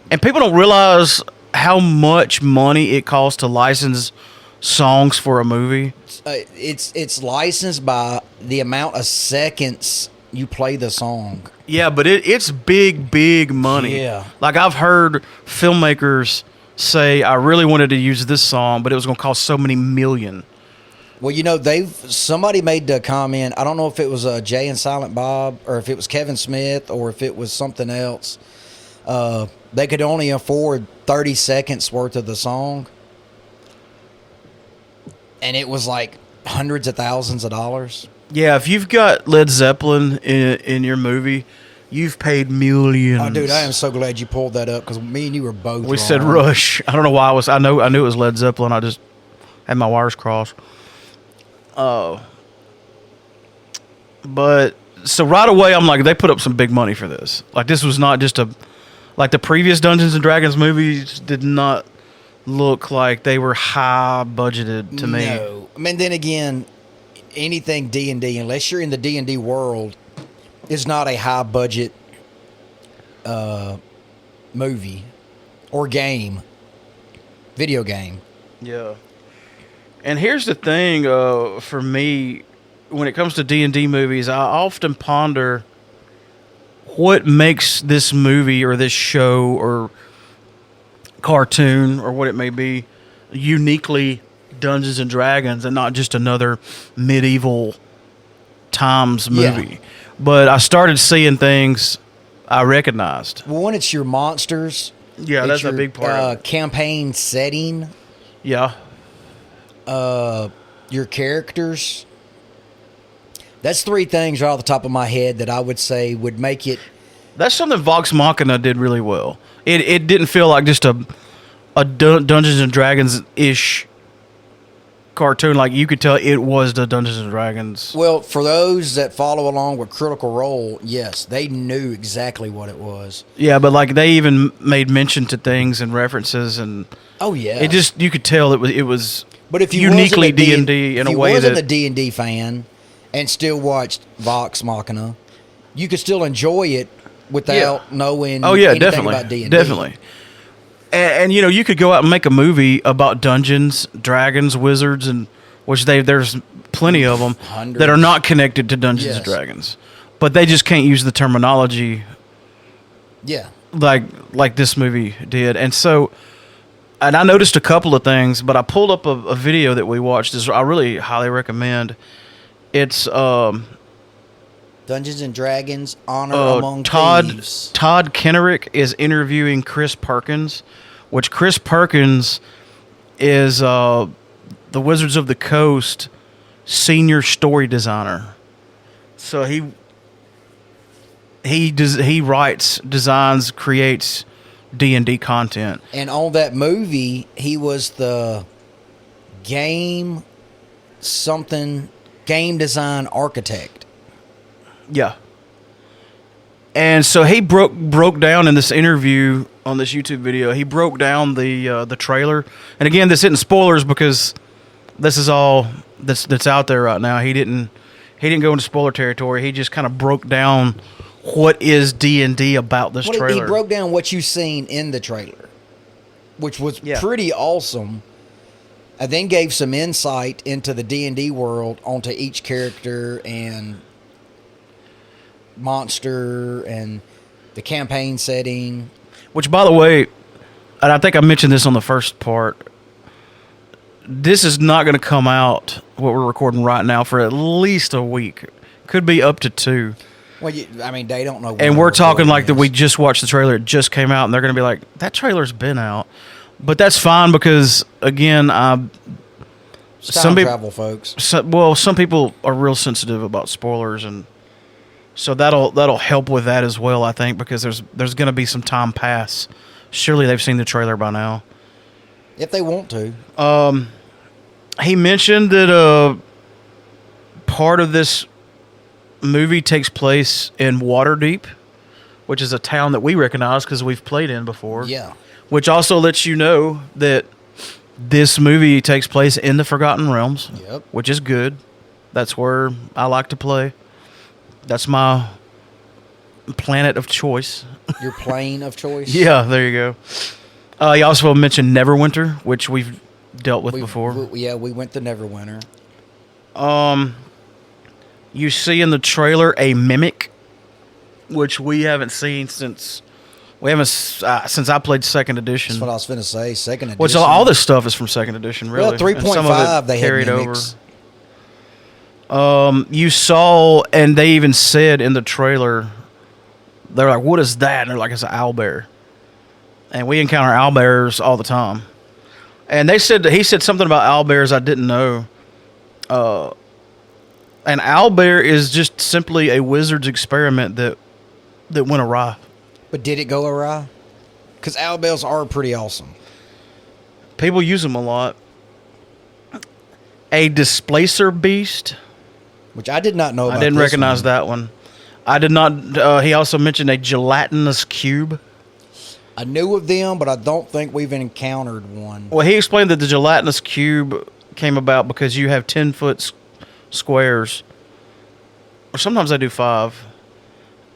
and people don't realize how much money it costs to license songs for a movie. It's licensed by the amount of seconds you play the song. Yeah, but it's big money. Yeah. Like, I've heard filmmakers say, I really wanted to use this song, but it was going to cost so many million. Well, somebody made the comment, I don't know if it was Jay and Silent Bob, or if it was Kevin Smith, or if it was something else. They could only afford 30 seconds worth of the song. And it was like hundreds of thousands of dollars. Yeah, if you've got Led Zeppelin in your movie, you've paid millions. Oh, dude, I am so glad you pulled that up, because me and you were both We wrong. said Rush. I don't know why I knew it was Led Zeppelin. I just had my wires crossed. But so right away, I'm like, they put up some big money for this. Like, this was not just like the previous Dungeons and Dragons movies did not look like they were high budgeted to me. No, I mean, then again, anything D&D, unless you're in the D&D world, is not a high budget movie or video game. Yeah. And here's the thing, for me, when it comes to D&D movies, I often ponder what makes this movie or this show or cartoon or what it may be uniquely Dungeons and Dragons and not just another medieval times movie. Yeah. But I started seeing things I recognized. Well, when it's your monsters. Yeah, that's a big part of it. Campaign setting. Yeah. Your characters. That's three things right off the top of my head that I would say would make it. That's something Vox Machina did really well. It didn't feel like just a Dungeons and Dragons-ish cartoon. Like, you could tell it was the Dungeons and Dragons. Well, for those that follow along with Critical Role, yes, they knew exactly what it was. Yeah, but like they even made mention to things and references, and oh yeah, it just, you could tell it was. But if you uniquely D&D in a way that if you wasn't a D&D fan and still watched Vox Machina, you could still enjoy it without knowing anything about D&D. Definitely. And you could go out and make a movie about dungeons, dragons, wizards, and which there's plenty of them that are not connected to Dungeons and Dragons, but they just can't use the terminology. Yeah, like this movie did, and so and I noticed a couple of things, but I pulled up a video that we watched. I really highly recommend. It's Dungeons and Dragons: Honor Among Thieves. Todd Kennerik is interviewing Chris Perkins, which Chris Perkins is the Wizards of the Coast senior story designer. So he writes, designs, creates D&D content. And on that movie, he was the game design architect. Yeah. And so he broke down in this interview on this YouTube video. He broke down the trailer. And again, this isn't spoilers because this is all that's out there right now. He didn't go into spoiler territory. He just kind of broke down what is D&D about this trailer. He broke down what you've seen in the trailer, which was pretty awesome. And then gave some insight into the D&D world onto each character and monster and the campaign setting. Which, by the way, and I think I mentioned this on the first part, this is not going to come out, what we're recording right now, for at least a week. Could be up to 2. Well, they don't know. And we're talking like that we just watched the trailer. It just came out, and they're going to be like, that trailer's been out. But that's fine because, again, some people, travel, folks. Some people are real sensitive about spoilers, and so that'll help with that as well, I think, because there's going to be some time pass. Surely they've seen the trailer by now. If they want to. He mentioned that part of this movie takes place in Waterdeep, which is a town that we recognize because we've played in before. Yeah. Which also lets you know that this movie takes place in the Forgotten Realms. Yep. Which is good. That's where I like to play. That's my planet of choice. Your plane of choice? Yeah, there you go. He also mentioned Neverwinter, which we've dealt with before. We went to Neverwinter. You see in the trailer a mimic, which we haven't seen since I played Second Edition. That's what I was going to say. Second Edition. Which all this stuff is from Second Edition, really. Well, 3.5 they carried had mimics. Over. You saw, and they even said in the trailer, they're like, "What is that?" And they're like, "It's an owlbear." And we encounter owlbears all the time. And he said something about owlbears I didn't know. An owlbear is just simply a wizard's experiment that went awry. But did it go awry? Because owlbears are pretty awesome. People use them a lot. A displacer beast, which I did not know about. I didn't recognize that one. I did not. He also mentioned a gelatinous cube. I knew of them, but I don't think we've encountered one. Well, he explained that the gelatinous cube came about because you have 10-foot squares, or sometimes they do 5,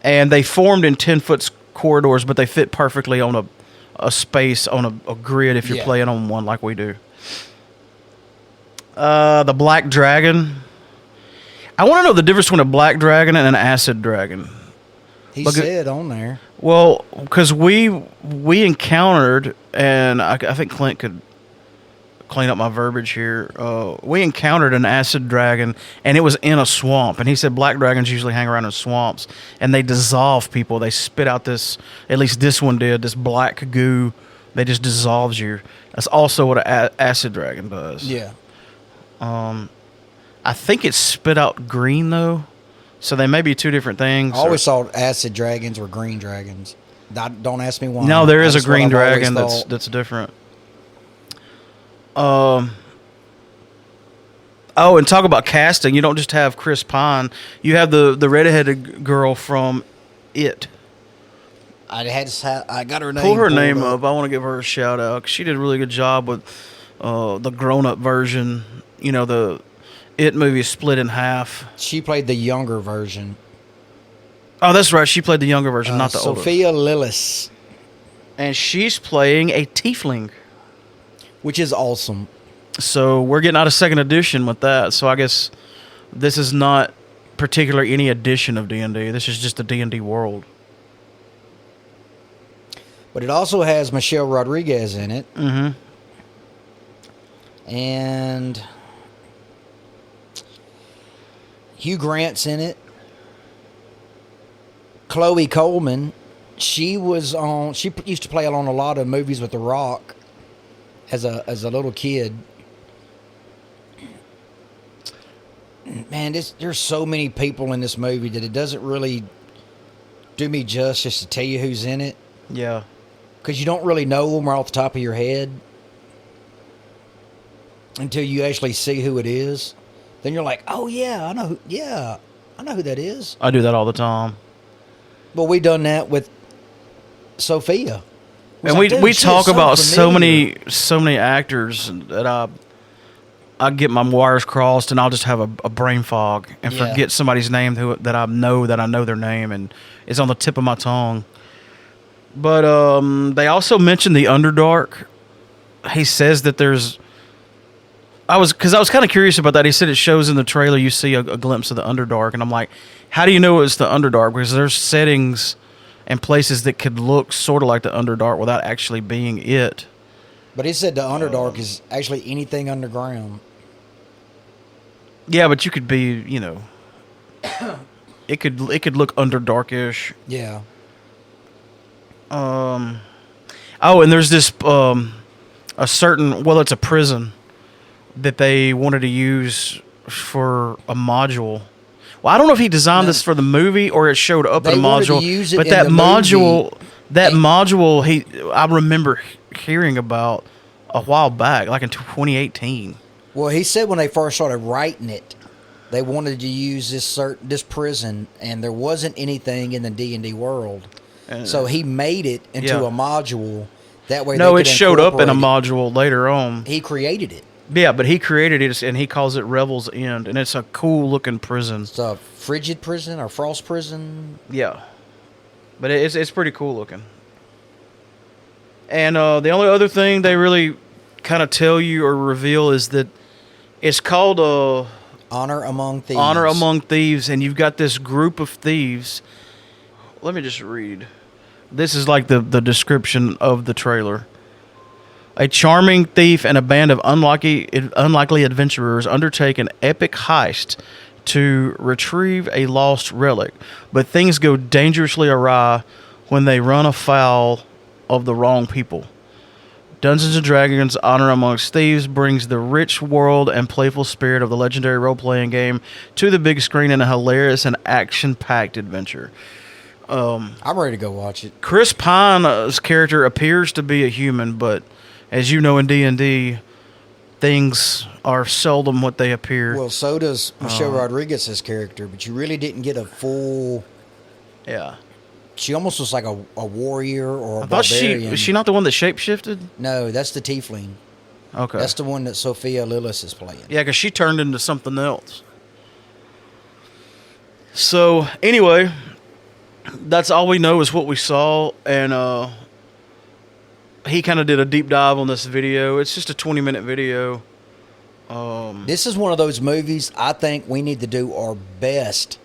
and they formed in 10-foot corridors, but they fit perfectly on a space on a grid if you're playing on one like we do. The black dragon. I want to know the difference between a black dragon and an acid dragon. He said on there. Well, because we encountered, and I think Clint could clean up my verbiage here. We encountered an acid dragon, and it was in a swamp. And he said black dragons usually hang around in swamps, and they dissolve people. They spit out this, at least this one did, this black goo. They just dissolves you. That's also what an acid dragon does. Yeah. I think it spit out green, though. So they may be two different things. I always thought acid dragons were green dragons. Don't ask me why. No, there is a green dragon that's different. Oh, and talk about casting. You don't just have Chris Pine. You have the redheaded girl from It. I got her name. Pull her name up. I want to give her a shout out because she did a really good job with the grown up version. You know, the It movie is split in half. She played the younger version. Oh, that's right. She played the younger version, not the older. Sophia Lillis. And she's playing a tiefling. Which is awesome. So we're getting out of Second Edition with that. So I guess this is not particularly any edition of D&D. This is just the D&D world. But it also has Michelle Rodriguez in it. Mm-hmm. And Hugh Grant's in it. Chloe Coleman, she used to play on a lot of movies with The Rock as a little kid. Man, there's so many people in this movie that it doesn't really do me justice to tell you who's in it. Yeah. Because you don't really know them right off the top of your head until you actually see who it is. Then you're like, oh, yeah, I know who that is. I do that all the time. Well, we done that with Sophia. And we talk about so many actors that I get my wires crossed, and I'll just have a brain fog and forget somebody's name that I know their name, and it's on the tip of my tongue. But they also mentioned the Underdark. He says that there's. I was kind of curious about that. He said it shows in the trailer. You see a glimpse of the Underdark, and I'm like, how do you know it's the Underdark? Because there's settings and places that could look sort of like the Underdark without actually being it. But he said the Underdark is actually anything underground. Yeah, but you could be, it could look Underdarkish. Yeah. Oh, and there's this it's a prison that they wanted to use for a module. Well, I don't know if he designed this for the movie or it showed up in a module. But that module, I remember hearing about a while back, like in 2018. Well, he said when they first started writing it, they wanted to use this prison, and there wasn't anything in the D&D world. So he made it into a module. That way, it showed up in a module later on. He created it. Yeah, but he created it, and he calls it Revel's End, and it's a cool-looking prison. It's a frigid prison or frost prison. Yeah, but it's pretty cool-looking. And the only other thing they really kind of tell you or reveal is that it's called Honor Among Thieves. Honor Among Thieves, and you've got this group of thieves. Let me just read. This is like the description of the trailer. A charming thief and a band of unlikely adventurers undertake an epic heist to retrieve a lost relic, but things go dangerously awry when they run afoul of the wrong people. Dungeons & Dragons Honor Amongst Thieves brings the rich world and playful spirit of the legendary role-playing game to the big screen in a hilarious and action-packed adventure. I'm ready to go watch it. Chris Pine's character appears to be a human, but as you know in D&D, things are seldom what they appear. Well, so does Michelle Rodriguez's character, but you really didn't get a full... Yeah. She almost was like a warrior or a barbarian. Was she not the one that shapeshifted? No, that's the tiefling. Okay. That's the one that Sophia Lillis is playing. Yeah, because she turned into something else. So, anyway, that's all we know is what we saw, and he kind of did a deep dive on this video. It's just a 20-minute video. This is one of those movies I think we need to do our best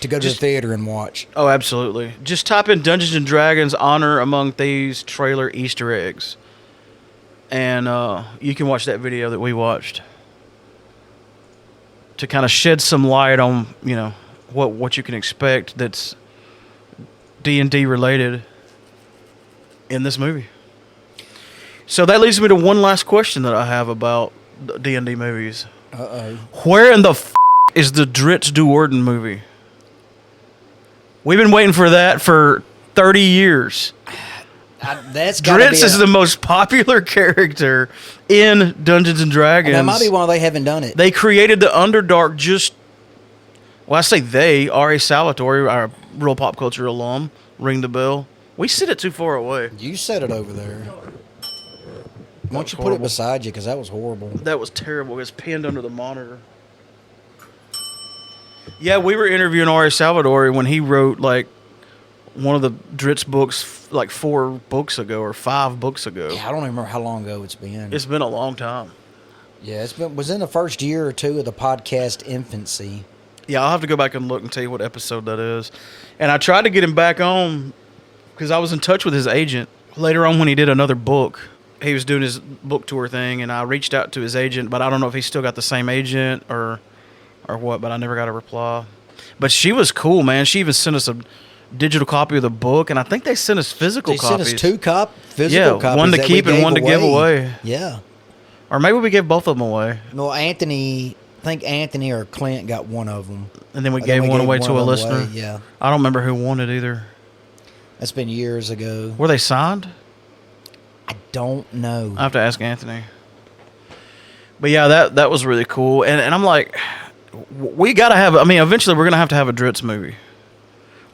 to go to the theater and watch. Oh, absolutely. Just type in Dungeons & Dragons Honor Among Thieves trailer Easter eggs. And you can watch that video that we watched to kind of shed some light on, what you can expect that's D&D related in this movie. So that leads me to one last question that I have about D&D movies. Uh-oh. Where in the is the Dritz Duorden movie? We've been waiting for that for 30 years. Dritz is the most popular character in Dungeons & Dragons. And that might be why they haven't done it. They created the Underdark I say they, R.A. Salvatore, our real pop culture alum, ring the bell. We sit it too far away. You set it over there. Why don't you put it beside you, because that was horrible. That was terrible. It's pinned under the monitor. Yeah, we were interviewing R.A. Salvatore when he wrote, one of the Dritz books, 4 books ago or 5 books ago. Yeah, I don't even remember how long ago it's been. It's been a long time. Yeah, was in the first year or two of the podcast infancy. Yeah, I'll have to go back and look and tell you what episode that is. And I tried to get him back on because I was in touch with his agent later on when he did another book. he was doing his book tour thing, and I reached out to his agent, but I don't know if he's still got the same agent or what. But I never got a reply. But she was cool, man. She even sent us a digital copy of the book, and I think they sent us physical copies. They sent us 2 physical copies. One to keep and one to give away. Yeah. Or maybe we gave both of them away. Well, I think Anthony or Clint got one of them. And then we gave one away to a listener. Yeah. I don't remember who won it either. That's been years ago. Were they signed? I don't know. I have to ask Anthony. But yeah, that was really cool. And I'm like, we got to have, I mean, eventually we're going to have a Dritz movie.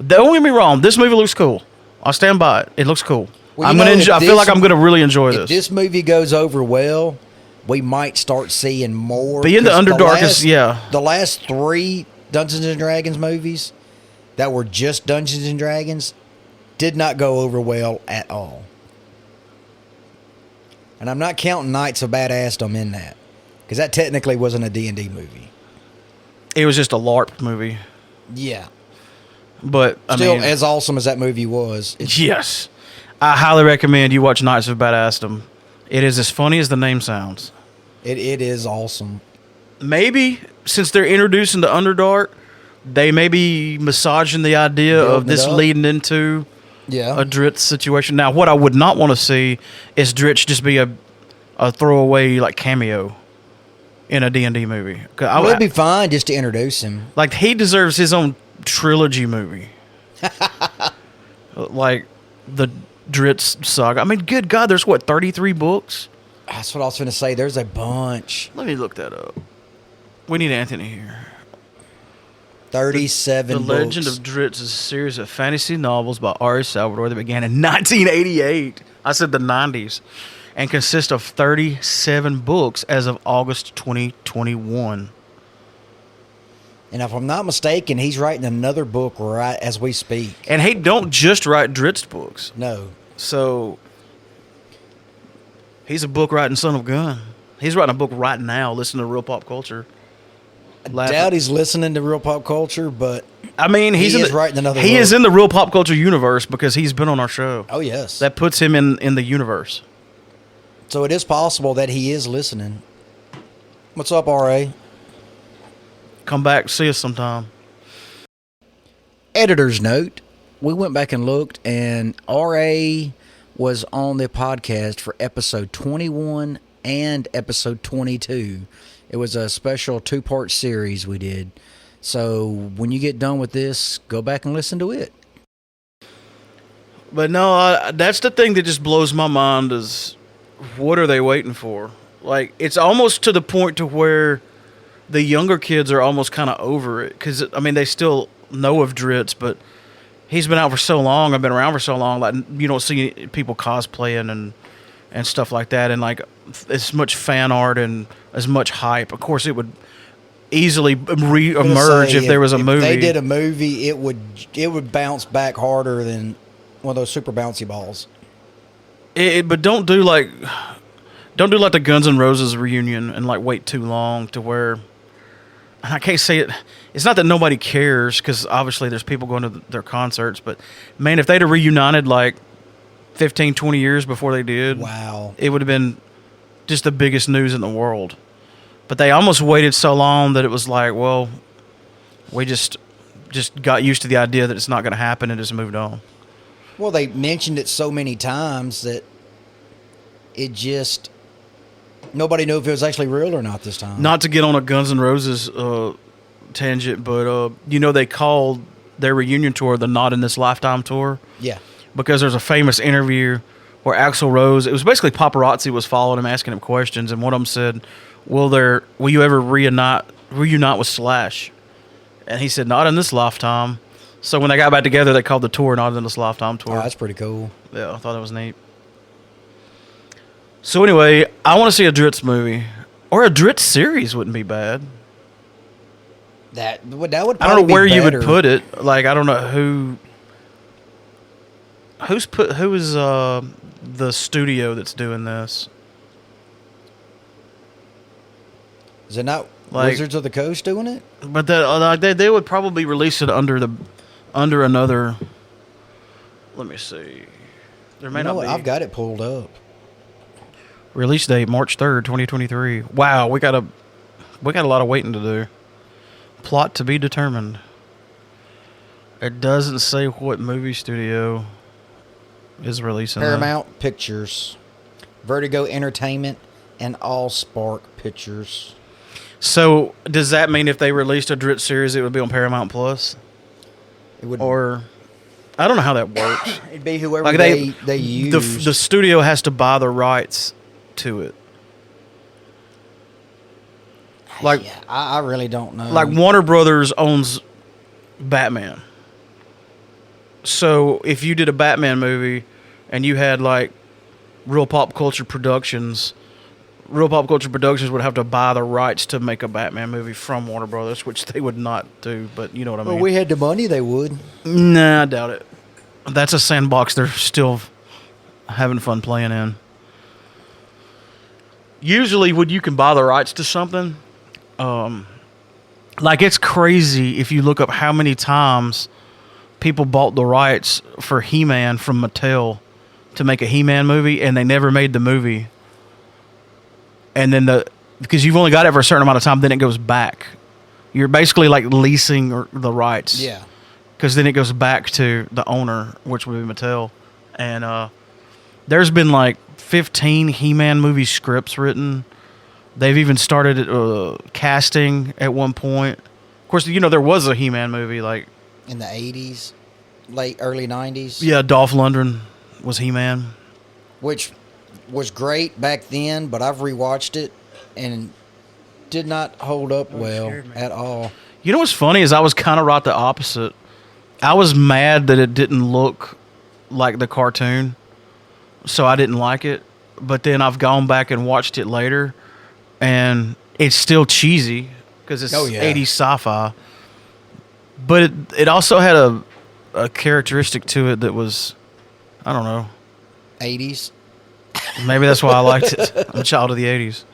Don't get me wrong. This movie looks cool. I'll stand by it. It looks cool. Well, I feel like I'm going to really enjoy this. If this movie goes over well, we might start seeing more. Being the Underdark is, yeah. The last 3 Dungeons and Dragons movies that were just Dungeons and Dragons did not go over well at all. And I'm not counting Knights of Badassdom in that, because that technically wasn't a D&D movie. It was just a LARP movie. Yeah. But still, as awesome as that movie was. Yes. I highly recommend you watch Knights of Badassdom. It is as funny as the name sounds. It is awesome. Maybe, since they're introducing the Underdark, they may be massaging the idea of this leading into a Dritz situation. Now, what I would not want to see is Dritz just be a throwaway like cameo in a D&D movie. Well, it'd be fine just to introduce him. Like, he deserves his own trilogy movie. Like the Dritz saga. I mean, good God, there's 33 books? That's what I was going to say. There's a bunch. Let me look that up. We need Anthony here. 37 The books. Legend of Dritz is a series of fantasy novels by R. Salvador that began in 1988. I said the 90s. And consists of 37 books as of August 2021. And if I'm not mistaken, he's writing another book right as we speak. And he don't just write Dritz books. No. So, he's a book writing son of a gun. He's writing a book right now, listening to Real Pop Culture. I doubt he's listening to Real Pop Culture, but I mean, he is in the Real Pop Culture universe because he's been on our show. Oh, yes. That puts him in the universe. So it is possible that he is listening. What's up, R.A.? Come back, see us sometime. Editor's note. We went back and looked, and R.A. was on the podcast for episode 21 and episode 22. It was a special 2-part series we did. So when you get done with this, go back and listen to it. But no, that's the thing that just blows my mind is what are they waiting for? Like, it's almost to the point to where the younger kids are almost kind of over it. Because, I mean, they still know of Dritz, but he's been out for so long. I've been around for so long. Like, you don't see people cosplaying and stuff like that. And, like, as much fan art and as much hype. Of course, it would easly emerge if there was a movie. If they did a movie, it would bounce back harder than one of those super bouncy balls. But don't do like the Guns N' Roses reunion and like wait too long to where I can't say it. It's not that nobody cares because obviously there's people going to their concerts. But man, if they'd have reunited like 15, 20 years before they did, wow, it would have been just the biggest news in the world. But they almost waited so long that it was like, well, we just got used to the idea that it's not going to happen and just moved on. Well, they mentioned it so many times that it just nobody knew if it was actually real or not this time. Not to get on a Guns N' Roses tangent, but they called their reunion tour the Not in This Lifetime tour. Yeah. Because there's a famous interview where Axl Rose, it was basically paparazzi was following him, asking him questions, and one of them said, will you ever reunite with Slash? And he said, not in this lifetime. So when they got back together, they called the tour Not in This Lifetime tour. Oh, that's pretty cool. Yeah, I thought that was neat. So anyway, I want to see a Dritz movie. Or a Dritz series wouldn't be bad. That would probably I don't know where be you better. would put it. Like, I don't know who is the studio that's doing this. Is it not Wizards of the Coast doing it? But they would probably release it under another. Let me see. There may not be. I've got it pulled up. Release date March 3rd, 2023. Wow, we got a lot of waiting to do. Plot to be determined. It doesn't say what movie studio is releasing Paramount Pictures, Vertigo Entertainment, and Allspark Pictures. So, does that mean if they released a Drit series, it would be on Paramount Plus? It would, or I don't know how that works. It'd be whoever Like they use. The studio has to buy the rights to it. Like, yeah, I really don't know. Like Warner Brothers owns Batman. So if you did a Batman movie and you had like Real Pop Culture Productions would have to buy the rights to make a Batman movie from Warner Brothers, which they would not do, but you know what I mean. Well, we had the money, they would. Nah, I doubt it. That's a sandbox they're still having fun playing in. Usually when you can buy the rights to something, like it's crazy if you look up how many times people bought the rights for He-Man from Mattel to make a He-Man movie, and they never made the movie. And then because you've only got it for a certain amount of time, then it goes back. You're basically like leasing the rights. Yeah. Because then it goes back to the owner, which would be Mattel. And there's been like 15 He-Man movie scripts written. They've even started casting at one point. Of course, you know, there was a He-Man movie like in the 80s, early 90s. Yeah, Dolph Lundgren was He-Man. Which was great back then, but I've rewatched it and did not hold up well at all. You know what's funny is I was kind of right the opposite. I was mad that it didn't look like the cartoon, so I didn't like it. But then I've gone back and watched it later, and it's still cheesy because it's 80s sci-fi. But it also had a characteristic to it that was, I don't know. 80s? Maybe that's why I liked it. I'm a child of the 80s.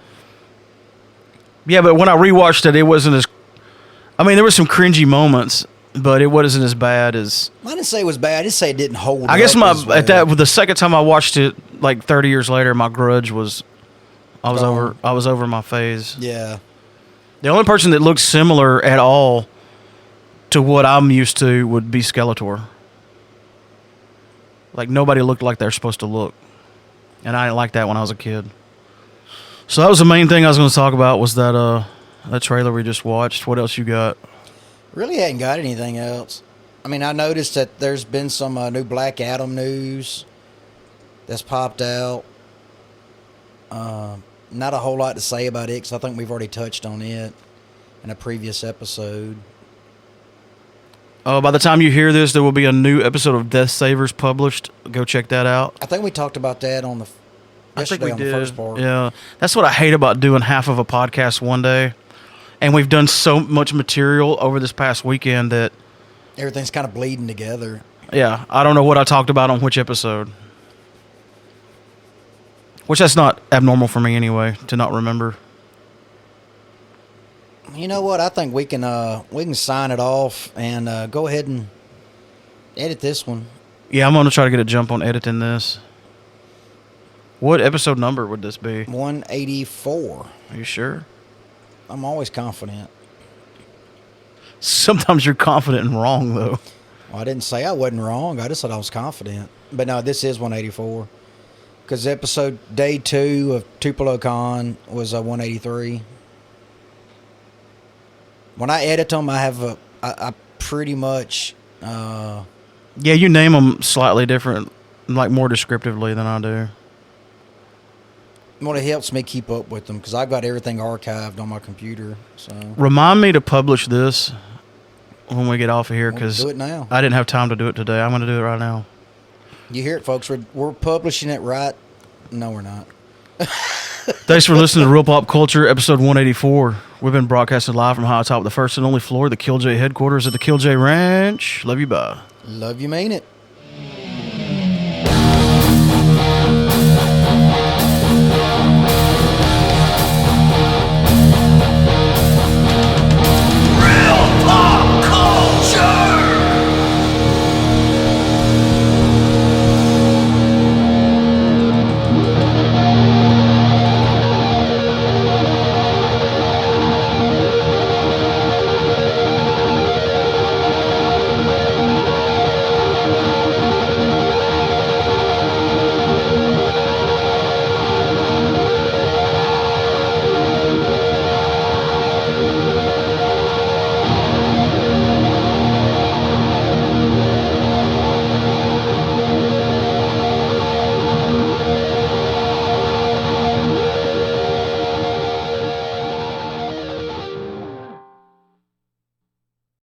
Yeah, but when I rewatched it, it wasn't as... I mean, there were some cringy moments, but it wasn't as bad as... I didn't say it was bad. I didn't say it didn't hold I guess up the second time I watched it, like 30 years later, my grudge was... I was over my phase. Yeah. The only person that looks similar at all to what I'm used to would be Skeletor. Like, nobody looked like they're supposed to look. And I didn't like that when I was a kid. So that was the main thing I was going to talk about was that trailer we just watched. What else you got? Really hadn't got anything else. I mean, I noticed that there's been some new Black Adam news that's popped out. Not a whole lot to say about it because I think we've already touched on it in a previous episode. By the time you hear this, there will be a new episode of Death Savers published. Go check that out. I think we talked about that on the first part. Yeah, that's what I hate about doing half of a podcast one day. And we've done so much material over this past weekend that everything's kind of bleeding together. Yeah, I don't know what I talked about on which episode. Which that's not abnormal for me anyway, to not remember. You know what? I think we can sign it off and go ahead and edit this one. Yeah, I'm going to try to get a jump on editing this. What episode number would this be? 184. Are you sure? I'm always confident. Sometimes you're confident and wrong, though. Well, I didn't say I wasn't wrong. I just said I was confident. But no, this is 184. Because episode day 2 of Tupelo Con was 183. When I edit them, I have I pretty much... yeah, you name them slightly different, like more descriptively than I do. Well, it helps me keep up with them because I've got everything archived on my computer. So remind me to publish this when we get off of here because do it now. I didn't have time to do it today. I'm going to do it right now. You hear it, folks. We're publishing it right. No, we're not. Thanks for listening to Real Pop Culture, episode 184. We've been broadcasting live from high atop the first and only floor of the Killj headquarters at the Killj Ranch. Love you, bye. Love you, mean it.